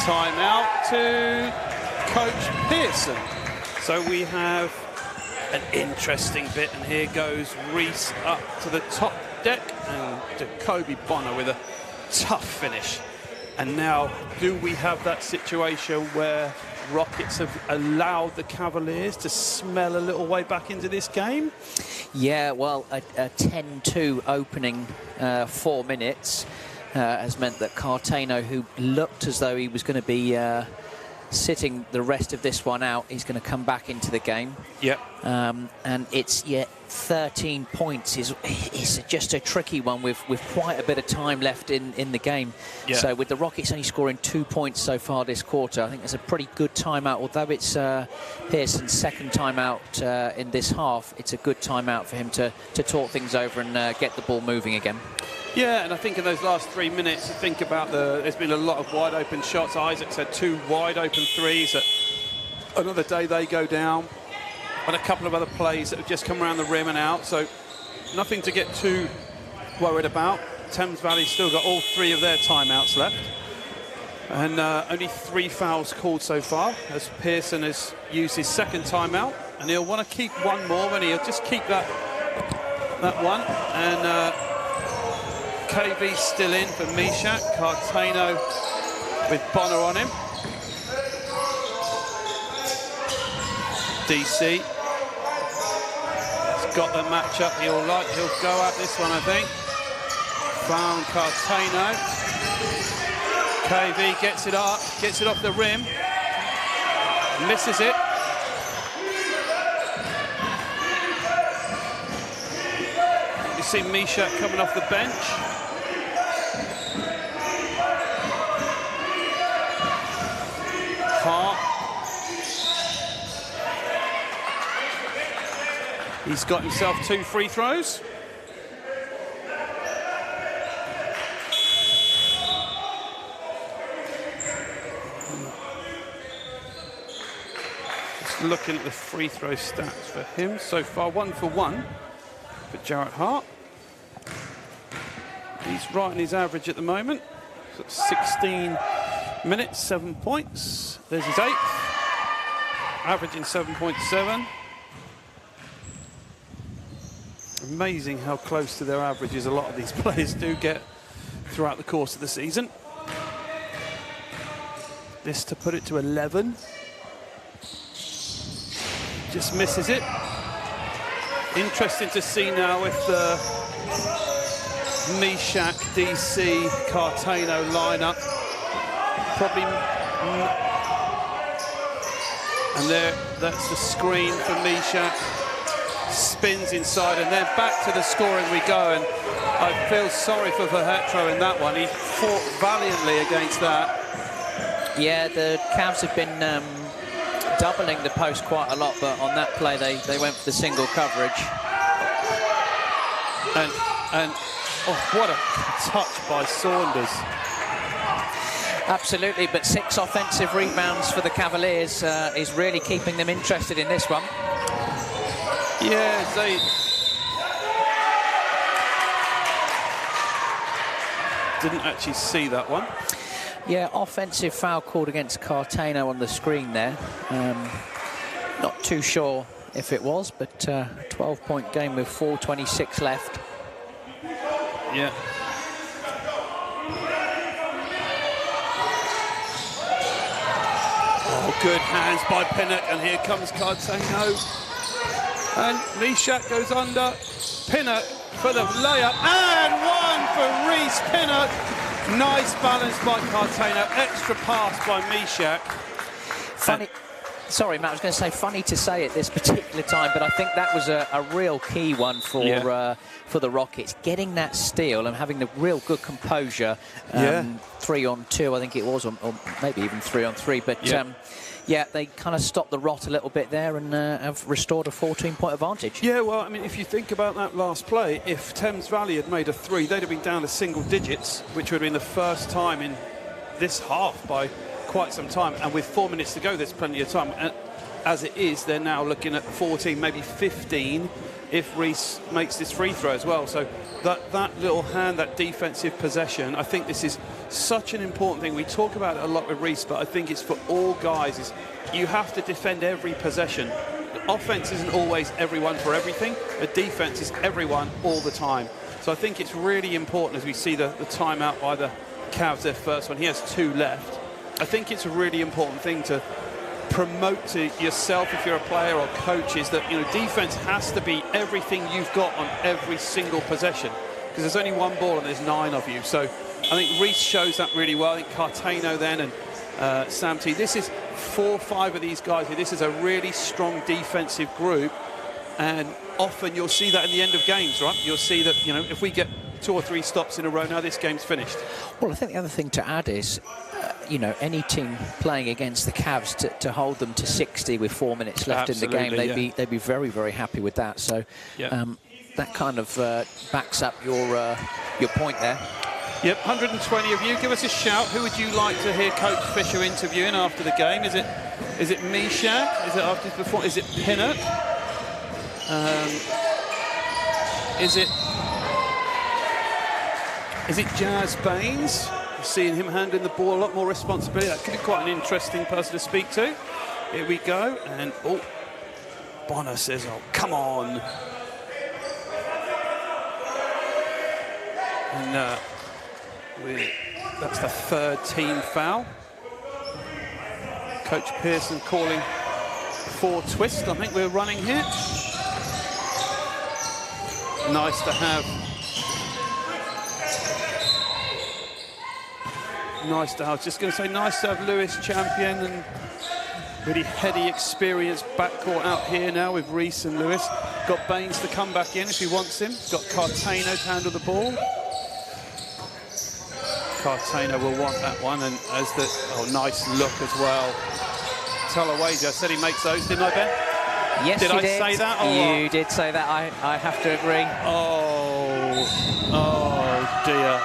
Timeout to Coach Pearson. So we have an interesting bit, and here goes Reese up to the top deck, and Jacoby Bonner with a tough finish. And now, do we have that situation where Rockets have allowed the Cavaliers to smell a little way back into this game? Yeah, well, a 10-2 opening 4 minutes has meant that Cartano, who looked as though he was going to be sitting the rest of this one out, he's going to come back into the game. Yep. And it's 13 points is just a tricky one with quite a bit of time left in the game. Yeah. So with the Rockets only scoring 2 points so far this quarter, I think it's a pretty good timeout. Although it's Pearson's second timeout in this half, it's a good timeout for him to talk things over and get the ball moving again. Yeah, and I think in those last 3 minutes, to think about there's been a lot of wide open shots. Isaac's had 2 wide open threes. Another day they go down. And a couple of other plays that have just come around the rim and out. So nothing to get too worried about. Thames Valley still got all 3 of their timeouts left. And only 3 fouls called so far, as Pearson has used his second timeout. And he'll want to keep 1 more, and he'll just keep that one. And KV's still in for Mishak. Cartano with Bonner on him. DC. He's got the matchup he'll like. He'll go at this one, I think. Found Cartano. KV gets it up, gets it off the rim. Misses it. You see Mishak coming off the bench. Hart. He's got himself 2 free throws. Just looking at the free throw stats for him so far, 1 for 1 for Jarrett Hart. He's right in his average at the moment. So 16 minutes, 7 points. There's his 8th, averaging 7.7. Amazing how close to their averages a lot of these players do get throughout the course of the season. This to put it to 11. Just misses it. Interesting to see now with the Mishak, DC, Cartano lineup. Probably, and there, that's the screen for Mishak. Spins inside, and then back to the scoring we go. And I feel sorry for Verhetro in that one. He fought valiantly against that. Yeah, the Cavs have been doubling the post quite a lot, but on that play they went for the single coverage. And oh, what a touch by Saunders. Absolutely, but 6 offensive rebounds for the Cavaliers is really keeping them interested in this one. Yeah, they didn't actually see that one. Yeah, offensive foul called against Cartano on the screen there. Not too sure if it was, but 12-point game with 4:26 left. Yeah. Oh, good hands by Pinnock, and here comes Cartano. And Mishak goes under. Pinnock for the layup, and one for Reese Pinnock. Nice balance by Cartano. Extra pass by Mishak. Funny. Sorry, Matt, I was going to say funny to say at this particular time, but I think that was a real key one for the Rockets. Getting that steal and having the real good composure. 3-on-2, I think it was, or maybe even 3-on-3. But yeah, they kind of stopped the rot a little bit there and have restored a 14-point advantage. Yeah, well, I mean, if you think about that last play, if Thames Valley had made a 3, they'd have been down to single digits, which would have been the first time in this half by quite some time. And with 4 minutes to go, there's plenty of time. And as it is, they're now looking at 14, maybe 15, if Reese makes this free throw as well. So that little hand, that defensive possession, I think this is such an important thing. We talk about it a lot with Reese, but I think it's for all guys. Is you have to defend every possession. The offense isn't always everyone for everything. The defense is everyone all the time. So I think it's really important as we see the timeout by the Cavs, their first one. He has 2 left. I think it's a really important thing to promote to yourself if you're a player or coaches that, you know, defense has to be everything you've got on every single possession, because there's only one ball and there's 9 of you. So I think Reese shows that really well. I think Cartano then and Sam T. This is 4 or 5 of these guys here. This is a really strong defensive group, and often you'll see that in the end of games, right? You'll see that, you know, if we get 2 or 3 stops in a row now, this game's finished. Well, I think the other thing to add is, you know, any team playing against the Cavs to hold them to 60 with 4 minutes left in the game, they'd be very, very happy with that. So that kind of backs up your point there. Yep, 120 of you. Give us a shout. Who would you like to hear Coach Fisher interviewing after the game? Is it Mishak? Is it after his performance? Is it Pinnock? Is it Jazz Baines? Seeing him handling the ball, a lot more responsibility. That could be quite an interesting person to speak to. Here we go, and Bonner says, "Oh, come on!" And that's the 3rd team foul. Coach Pearson calling for twist. I think we're running here. Nice to have. Nice to have. I was just going to say, nice to have Lewis champion and really heady, experienced backcourt out here now with Rees and Lewis. Got Baines to come back in if he wants him. Got Cartano to handle the ball. Cartano will want that one, and as the nice look as well. Tolawezi, I said he makes those, didn't I, Ben? Yes, did you I did. say that? Or You what? did say that. I have to agree. Oh dear.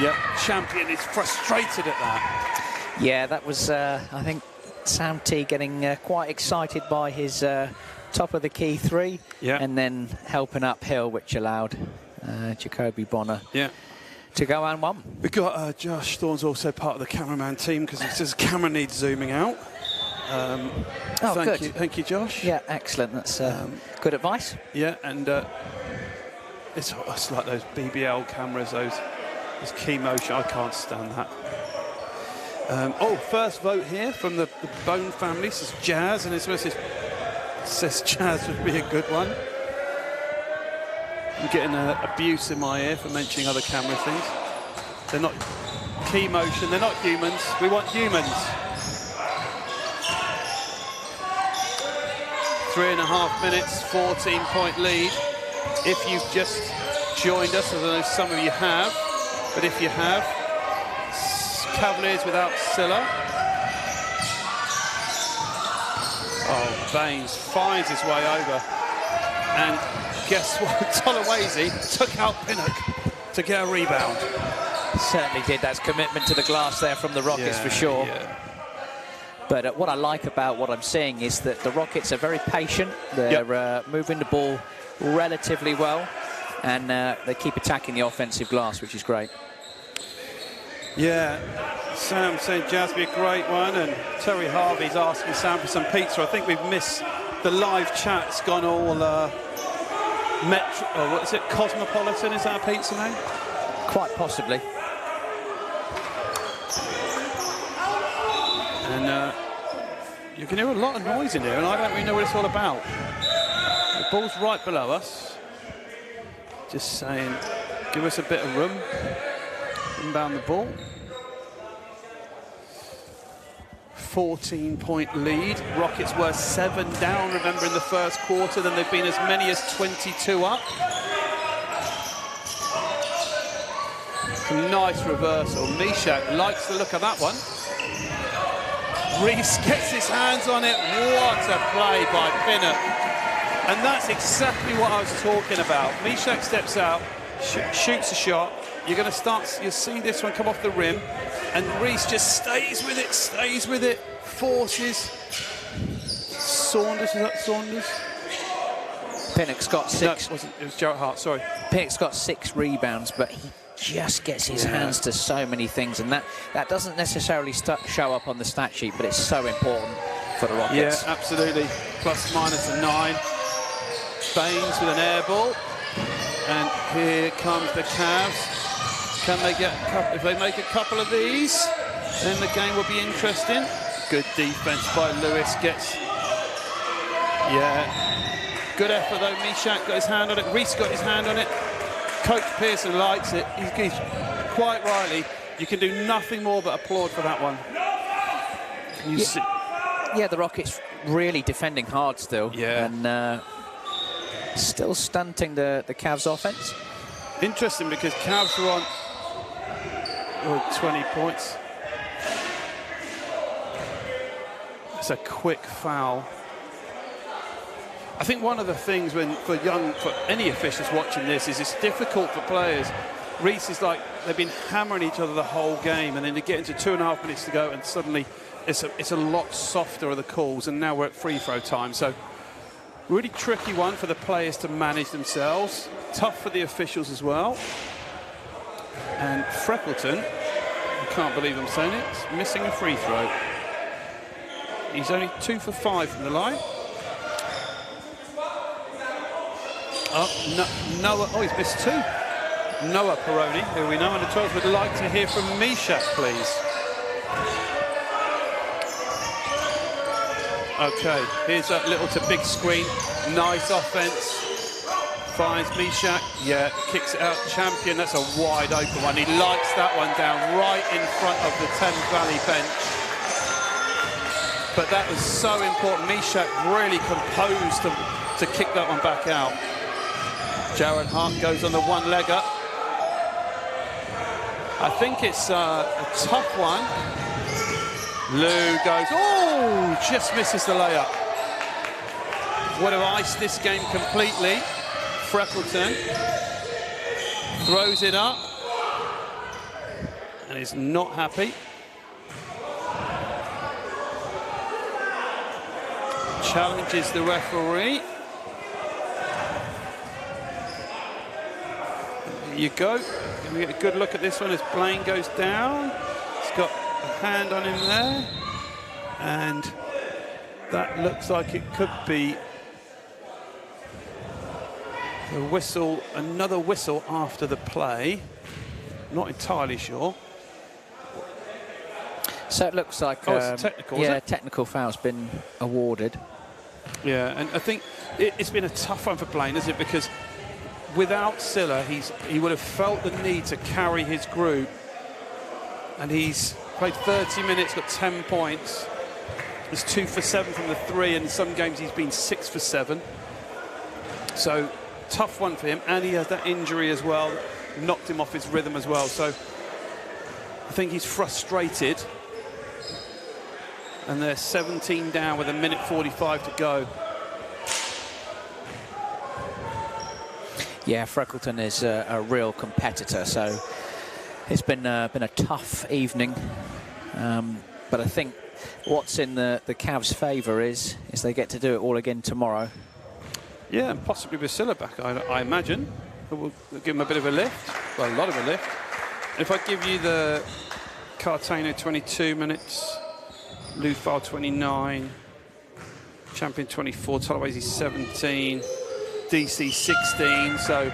Yep, champion is frustrated at that. Yeah, that was, I think, Sam T getting quite excited by his top of the key three, and then helping uphill, which allowed Jacoby Bonner to go and one. We've got Josh Thorne's also part of the cameraman team because he says camera needs zooming out. Thank you, Josh. Yeah, excellent. That's good advice. Yeah, and it's like those BBL cameras, those key motion. I can't stand that. First vote here from the Bone family. This is Jazz, and it says Jazz would be a good one. I'm getting abuse in my ear for mentioning other camera things. They're not key motion. They're not humans. We want humans. 3.5 minutes, 14-point lead. If you've just joined us, as I know some of you have, but if you have, Cavaliers without Silla. Oh, Baines finds his way over. And guess what? Tolawezi took out Pinnock to get a rebound. Certainly did. That's commitment to the glass there from the Rockets for sure. Yeah. But what I like about what I'm seeing is that the Rockets are very patient. They're moving the ball relatively well, and they keep attacking the offensive glass, which is great. Yeah, Sam saying Jazz be a great one, and Terry Harvey's asking Sam for some pizza. I think we've missed the live chat. It's gone all what is it, Cosmopolitan? Is that a pizza name? Quite possibly. And you can hear a lot of noise in here, and I don't really know what it's all about. The ball's right below us. Just saying, give us a bit of room. Inbound the ball. 14-point lead. Rockets were 7 down, remember, in the first quarter. Then they've been as many as 22 up. Some nice reversal. Mishak likes the look of that one. Rees gets his hands on it. What a play by Pinnock. And that's exactly what I was talking about. Mishak steps out, shoots a shot. You're going to start, you'll see this one come off the rim, and Rees just stays with it, forces. Saunders, was that Saunders? Pinnock's got 6. No, it was Jarrett Hart, sorry. Pinnock's got 6 rebounds, but he just gets his hands to so many things, and that doesn't necessarily show up on the stat sheet, but it's so important for the Rockets. Yeah, absolutely. Plus minus a 9. Baines with an air ball. And here comes the Cavs. Can they get a couple? If they make a couple of these, then the game will be interesting. Good defense by Lewis. Good effort though. Mishak got his hand on it. Rees got his hand on it. Coach Pearson likes it. He's quite rightly. You can do nothing more but applaud for that one. Yeah, the Rockets really defending hard still. Yeah. And still stunting the Cavs offense. Interesting because Cavs were on 20 points. It's a quick foul. I think one of the things for any officials watching this is it's difficult for players. Rees is like, they've been hammering each other the whole game, and then they get into 2.5 minutes to go, and suddenly it's a lot softer of the calls, and now we're at free throw time. So really tricky one for the players to manage themselves. Tough for the officials as well. And Freckleton, I can't believe I'm saying it, is missing a free throw. He's only 2 for 5 from the line. Noah, he's missed 2. Noah Peroni, who we know under 12, would like to hear from Mishak, please. Okay, here's that little to big screen. Nice offense. Finds Mishak. Yeah, kicks it out. Champion. That's a wide open one. He lights that one down right in front of the Thames Valley bench. But that was so important. Mishak really composed to kick that one back out. Jared Hart goes on the one-legger. I think it's a tough one. Lou goes, oh, just misses the layup. Would have iced this game completely. Freckleton throws it up and is not happy. Challenges the referee. There you go. We get a good look at this one as Blaine goes down. He's got a hand on him there. And that looks like it could be a whistle, another whistle after the play. Not entirely sure. So it looks like it's technical, yeah, technical foul's been awarded. Yeah, and I think it's been a tough one for Blaine, isn't it? Because without Silla, he would have felt the need to carry his group, and he's played 30 minutes, got 10 points. He's 2 for 7 from the three, and in some games he's been 6 for 7. So tough one for him, and he has that injury as well, knocked him off his rhythm as well. So I think he's frustrated. And they're 17 down with 1:45 to go. Yeah, Freckleton is a real competitor, so it's been a tough evening. But I think what's in the Cavs' favour is they get to do it all again tomorrow. Yeah, and possibly with Silla back, I imagine. We'll give him a bit of a lift, well, a lot of a lift. If I give you the Cartano 22 minutes, Lufal 29, Champion 24, Tolawezi 17, DC 16, so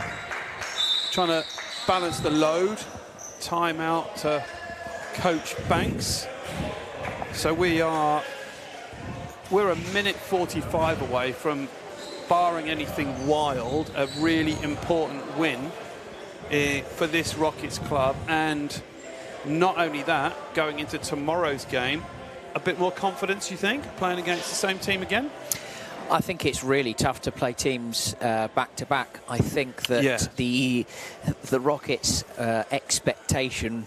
trying to balance the load. Timeout to Coach Banks. So we're 1:45 away from, barring anything wild, a really important win for this Rockets club. And not only that, going into tomorrow's game, a bit more confidence, you think, playing against the same team again? I think it's really tough to play teams back-to-back. I think that the Rockets' expectation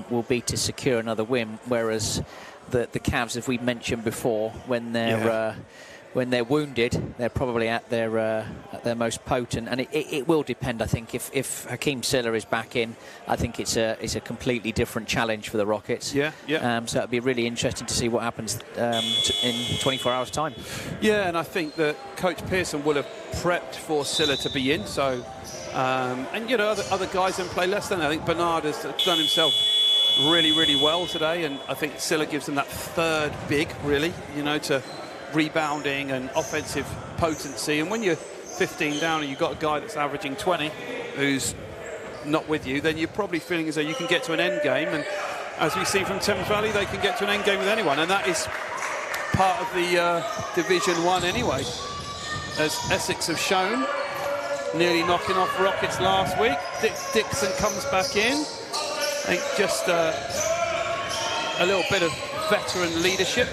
will be to secure another win, whereas the Cavs, as we mentioned before, when they're wounded, they're probably at their most potent, and it will depend. I think if Hakeem Silla is back in, I think it's a completely different challenge for the Rockets. Yeah. So it'll be really interesting to see what happens in 24 hours' time. Yeah, and I think that Coach Pearson will have prepped for Silla to be in. So, and you know, other guys then play less than. I think Bernard has done himself really, really well today, and I think Silla gives them that third big, really, you know, to rebounding and offensive potency. And when you're 15 down and you've got a guy that's averaging 20 who's not with you, then you're probably feeling as though you can get to an end game. And as we see from Thames Valley, they can get to an end game with anyone, and that is part of the Division 1 anyway, as Essex have shown, nearly knocking off Rockets last week. Dixon comes back in. I think just a little bit of veteran leadership.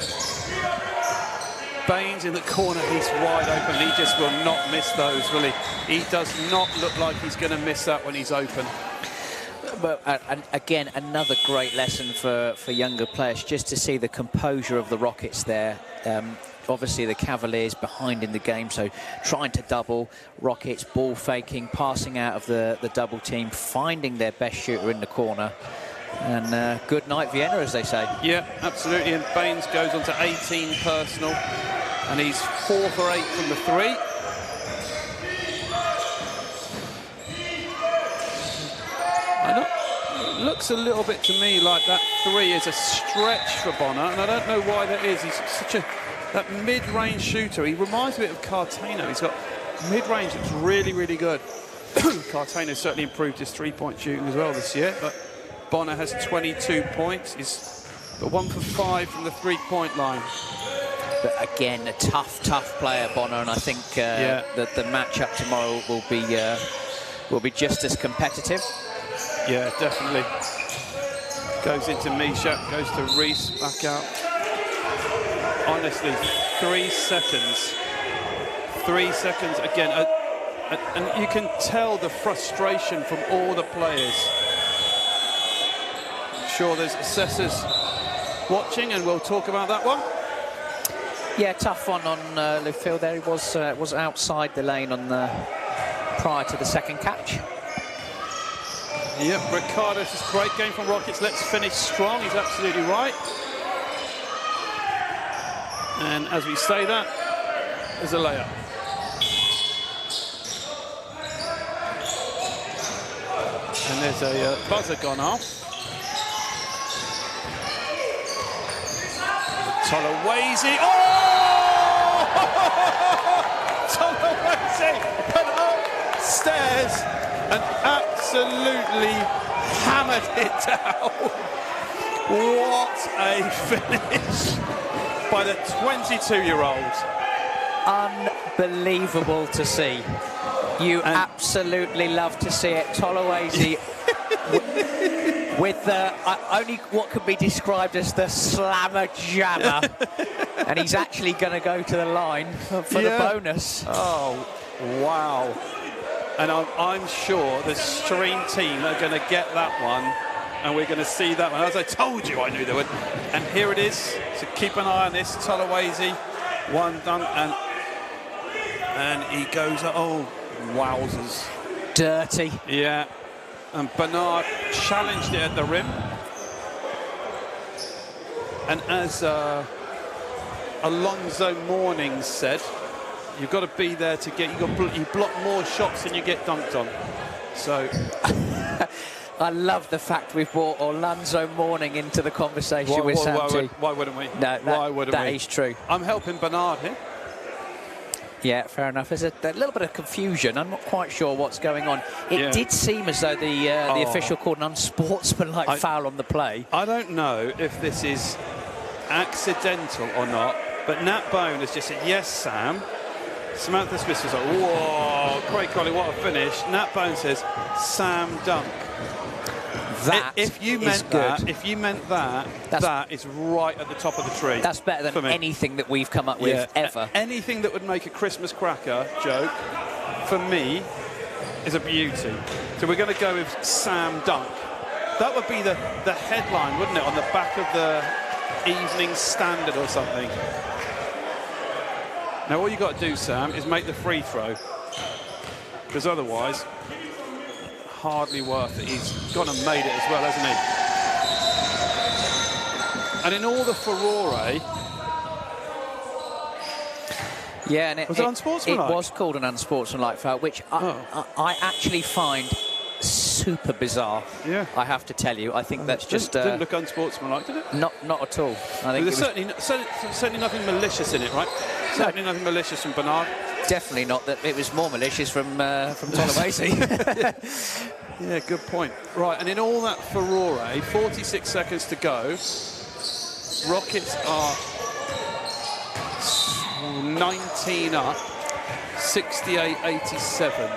Baines in the corner, he's wide open. He just will not miss those, will he? He does not look like he's going to miss that when he's open. But again, another great lesson for younger players, just to see the composure of the Rockets there. Obviously, the Cavaliers behind in the game, so trying to double. Rockets ball faking, passing out of the double team, finding their best shooter in the corner. And good night, Vienna, as they say. Yeah, absolutely. And Baines goes on to 18 personal, and he's 4 for 8 from the three. It looks a little bit to me like that three is a stretch for Bonner, and I don't know why that is. He's such that mid-range shooter. He reminds me of Cartano. He's got mid-range that's really, really good. Cartano certainly improved his three-point shooting as well this year, but Bonner has 22 points. He's got 1 for 5 from the three-point line. But again, a tough player, Bonner, and I think that the match-up tomorrow will be just as competitive. Yeah, definitely. Goes into Misha, goes to Reese, back out. Honestly, 3 seconds. 3 seconds again. And you can tell the frustration from all the players. I'm sure there's assessors watching, and we'll talk about that one. Yeah, tough one on Littlefield there. He was outside the lane on the prior to the second catch. Yep, Ricardo, this is a great game from Rockets. Let's finish strong. He's absolutely right. And as we say that, there's a layup. And there's a buzzer gone off. Tolawase. Oh! Tolawase and upstairs and absolutely hammered it down. What a finish by the 22-year-old. Unbelievable to see. You absolutely love to see it. Tolawase with only what could be described as the slammer jammer. And he's actually going to go to the line for the bonus. Oh, wow. And I'm sure the stream team are going to get that one. And we're going to see that one. As I told you, I knew they would. And here it is. So keep an eye on this. Tolawase, one done. And he goes, oh, wowzers. Dirty. Yeah. And Bernard challenged it at the rim. And as Alonzo Mourning said, you've got to be there to get, you block more shots than you get dunked on. So... I love the fact we've brought Alonzo Mourning into the conversation with Sam T. Why wouldn't we? No, why wouldn't we? That is true. I'm helping Bernard here. Yeah, fair enough. There's a little bit of confusion. I'm not quite sure what's going on. It did seem as though the official called an unsportsmanlike foul on the play. I don't know if this is accidental or not, but Nat Bone has just said, yes, Sam. Samantha Smith was like, whoa, Craig Colley, what a finish. Nat Bone says, Sam dunk. If you meant that, that is right at the top of the tree. That's better than anything that we've come up with ever. Anything that would make a Christmas cracker joke, for me, is a beauty. So we're going to go with Sam Dunk. That would be the headline, wouldn't it, on the back of the Evening Standard or something. Now all you got to do, Sam, is make the free throw, because otherwise, hardly worth it. He's gone and made it as well, hasn't he? And in all the furore, and it was it unsportsmanlike? It was called an unsportsmanlike foul, which I actually find super bizarre. Yeah, I have to tell you. I think that's just didn't look unsportsmanlike, did it? Not at all. I think there's certainly nothing malicious in it, right? Certainly nothing malicious from Bernard. Definitely not. That it was more malicious from Tolawase. Yeah, good point. Right, and in all that furore, 46 seconds to go. Rockets are 19 up, 68-87.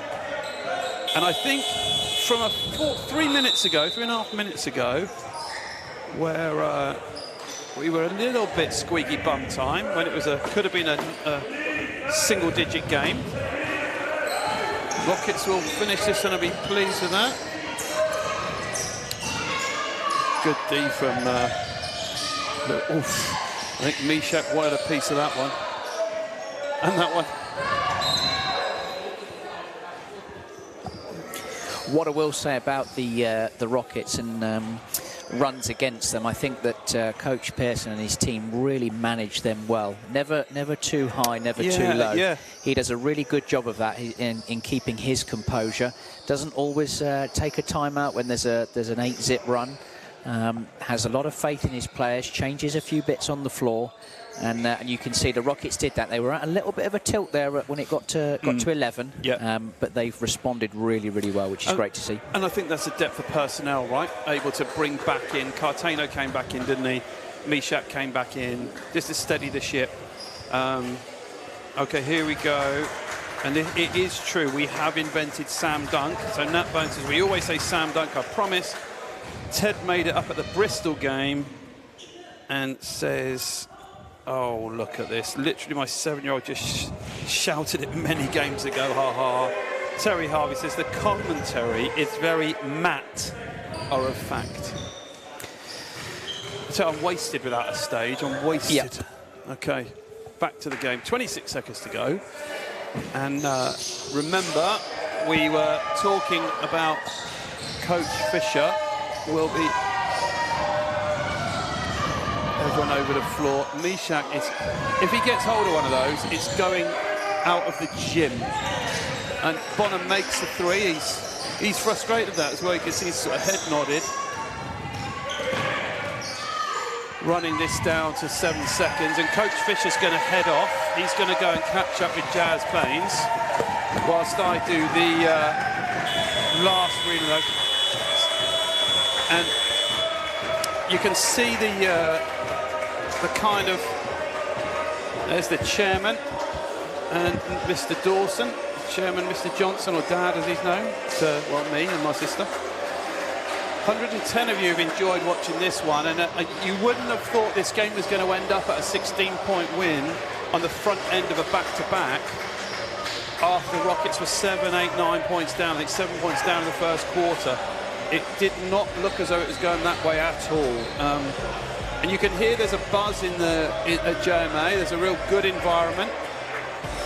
And I think from 3 minutes ago, 3.5 minutes ago, where we were a little bit squeaky bum time, when it was could have been a single-digit game. Rockets will finish this and I'll be pleased with that. Good D from... oof. I think Mishak wanted a piece of that one. And that one. What I will say about the Rockets and runs against them, I think that Coach Pearson and his team really manage them well. Never too high, never too low. Yeah. He does a really good job of that in keeping his composure. Doesn't always take a timeout when there's an 8-zip run. Has a lot of faith in his players, changes a few bits on the floor. And you can see the Rockets did that. They were at a little bit of a tilt there when it got to 11. Yeah. But they've responded really, really well, which is great to see. And I think that's a depth of personnel, right? Able to bring back in. Cartano came back in, didn't he? Mishak came back in, just to steady the ship. Okay, here we go. And it is true, we have invented Sam Dunk. So Nat Bones says, we always say Sam Dunk, I promise. Ted made it up at the Bristol game and says, oh, look at this. Literally my 7-year-old just shouted it many games ago, ha ha. Terry Harvey says, the commentary is very matte or a fact. So I'm wasted without a stage, I'm wasted. Yep. Okay, back to the game. 26 seconds to go. And remember, we were talking about Coach Fisher will be everyone over the floor. Mishak is, if he gets hold of one of those, it's going out of the gym. And Bonham makes the three. He's frustrated with that as well. You can see his sort of head nodded. Running this down to 7 seconds, and Coach Fisher's going to head off. He's going to go and catch up with Jazz Baines whilst I do the last reload. And you can see the kind of, there's the chairman and Mr. Dawson, Chairman Mr. Johnson, or Dad as he's known, to, well, me and my sister. 110 of you have enjoyed watching this one, and you wouldn't have thought this game was going to end up at a 16-point win on the front end of a back-to-back after the Rockets were 7, 8, 9 points down. I think 7 points down in the first quarter. It did not look as though it was going that way at all. And you can hear there's a buzz at JMA. There's a real good environment.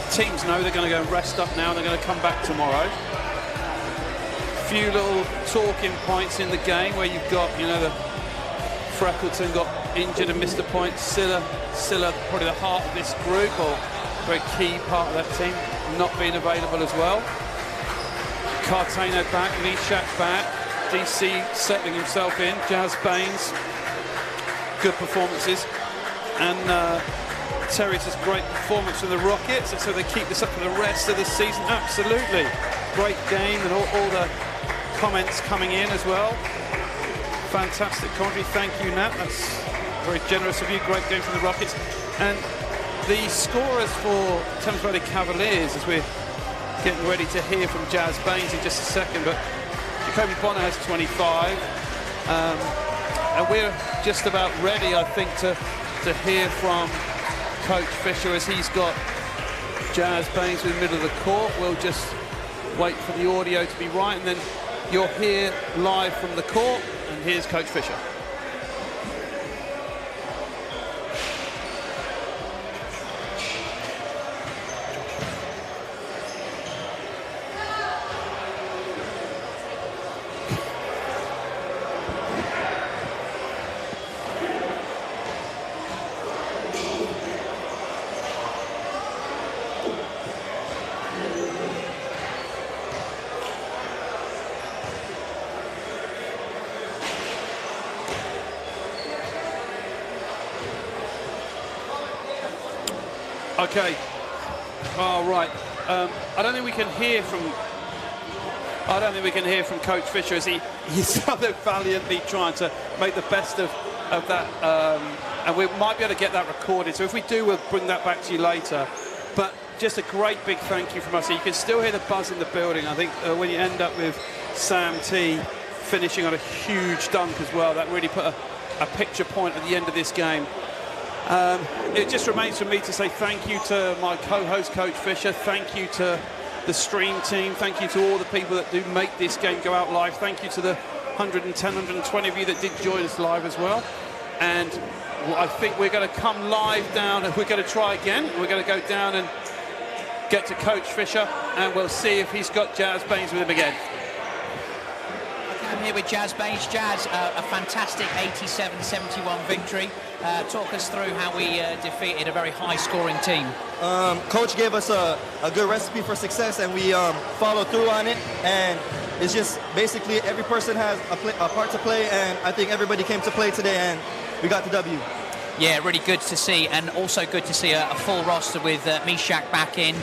Teams know they're going to go and rest up now, and they're going to come back tomorrow. Few little talking points in the game where you've got, you know, the Freckleton got injured and missed a point. Silla probably the heart of this group, or a very key part of that team, not being available as well. Cartano back, Mishak back, DC settling himself in, Jazz Baines, good performances, and Terry says great performance from the Rockets, and so they keep this up for the rest of the season. Absolutely, great game, and all the comments coming in as well. Fantastic commentary. Thank you, Nat. That's very generous of you. Great game from the Rockets. And the scorers for Thames Valley Cavaliers, as we're getting ready to hear from Jazz Baines in just a second, but Jacoby Bonner has 25. And we're just about ready, I think, to hear from Coach Fisher, as he's got Jazz Baines in the middle of the court. We'll just wait for the audio to be right, and then you'll hear live from the court, and here's Coach Fisher. Okay. All right. I don't think we can hear from Coach Fisher, as he's rather valiantly trying to make the best of that, and we might be able to get that recorded. So if we do, we'll bring that back to you later. But just a great big thank you from us. You can still hear the buzz in the building. I think when you end up with Sam T finishing on a huge dunk as well, that really put a picture point at the end of this game. It just remains for me to say thank you to my co-host, Coach Fisher. Thank you to the stream team. Thank you to all the people that do make this game go out live. Thank you to the 110, 120 of you that did join us live as well. And I think we're going to come live down, and we're going to try again. We're going to go down and get to Coach Fisher, and we'll see if he's got Jazz Baines with him again. I'm here with Jazz Baines. Jazz, a fantastic 87-71 victory. Talk us through how we defeated a very high-scoring team. Coach gave us a good recipe for success, and we followed through on it. And it's just basically every person has a part to play, and I think everybody came to play today, and we got the W. Yeah, really good to see, and also good to see a full roster with Mishak back in,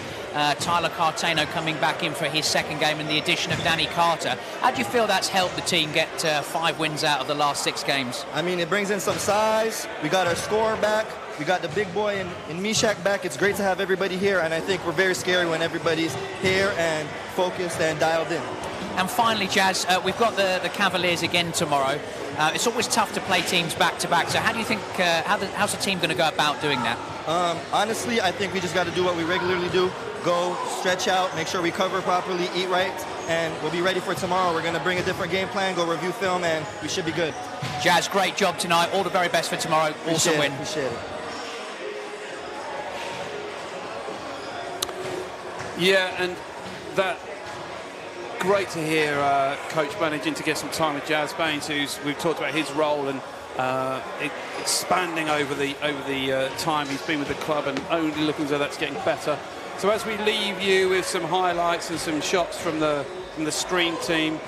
Tyler Cartano coming back in for his second game, and the addition of Danny Carter. How do you feel that's helped the team get 5 wins out of the last 6 games? I mean, it brings in some size. We got our scorer back. we got the big boy in Mishak back. It's great to have everybody here, and I think we're very scary when everybody's here and focused and dialed in. And finally, Jazz, we've got the Cavaliers again tomorrow. It's always tough to play teams back-to-back, so how do you think, how's the team going to go about doing that? Honestly, I think we just got to do what we regularly do. Go, stretch out, make sure we cover properly, eat right, and we'll be ready for tomorrow. We're going to bring a different game plan, go review film, and we should be good. Jazz, great job tonight. All the very best for tomorrow. Awesome win. Appreciate it. Yeah, and that great to hear Coach managing to get some time with Jazz Baines, who's we've talked about his role and expanding over the time he's been with the club, and only looking as though that's getting better. So as we leave you with some highlights and some shots from the stream team,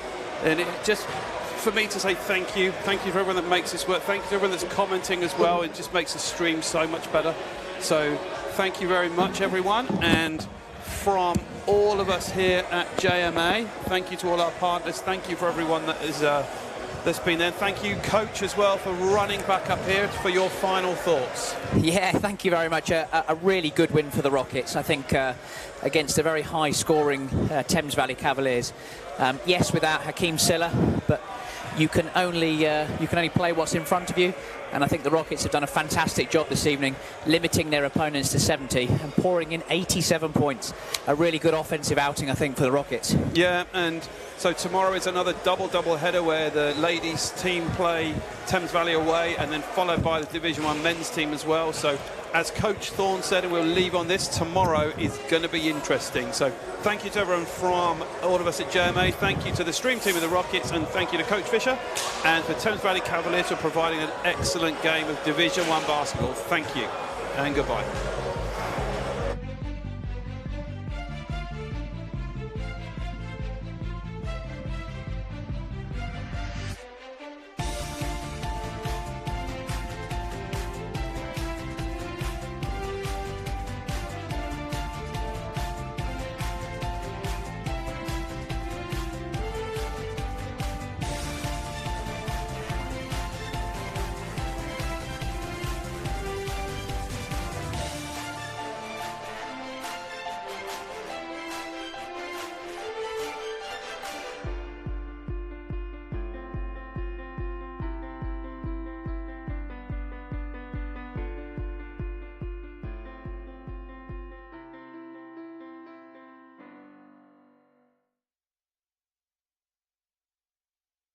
and it just for me to say thank you for everyone that makes this work, thank you to everyone that's commenting as well. It just makes the stream so much better. So thank you very much, everyone, and from all of us here at JMA, thank you to all our partners, thank you for everyone that is that's been there. Thank you, Coach, as well, for running back up here for your final thoughts. Yeah, thank you very much. A really good win for the Rockets, I think, against a very high-scoring Thames Valley Cavaliers. Yes, without Hakeem Silla, but you can only play what's in front of you. And I think the Rockets have done a fantastic job this evening, limiting their opponents to 70 and pouring in 87 points. A really good offensive outing, I think, for the Rockets. Yeah, and so tomorrow is another double header where the ladies team play Thames Valley away, and then followed by the Division 1 men's team as well. So as Coach Thorne said, and we'll leave on this, tomorrow is going to be interesting. So thank you to everyone from all of us at JMA. Thank you to the stream team of the Rockets, and thank you to Coach Fisher and for Thames Valley Cavaliers for providing an excellent game of Division 1 basketball. Thank you and goodbye.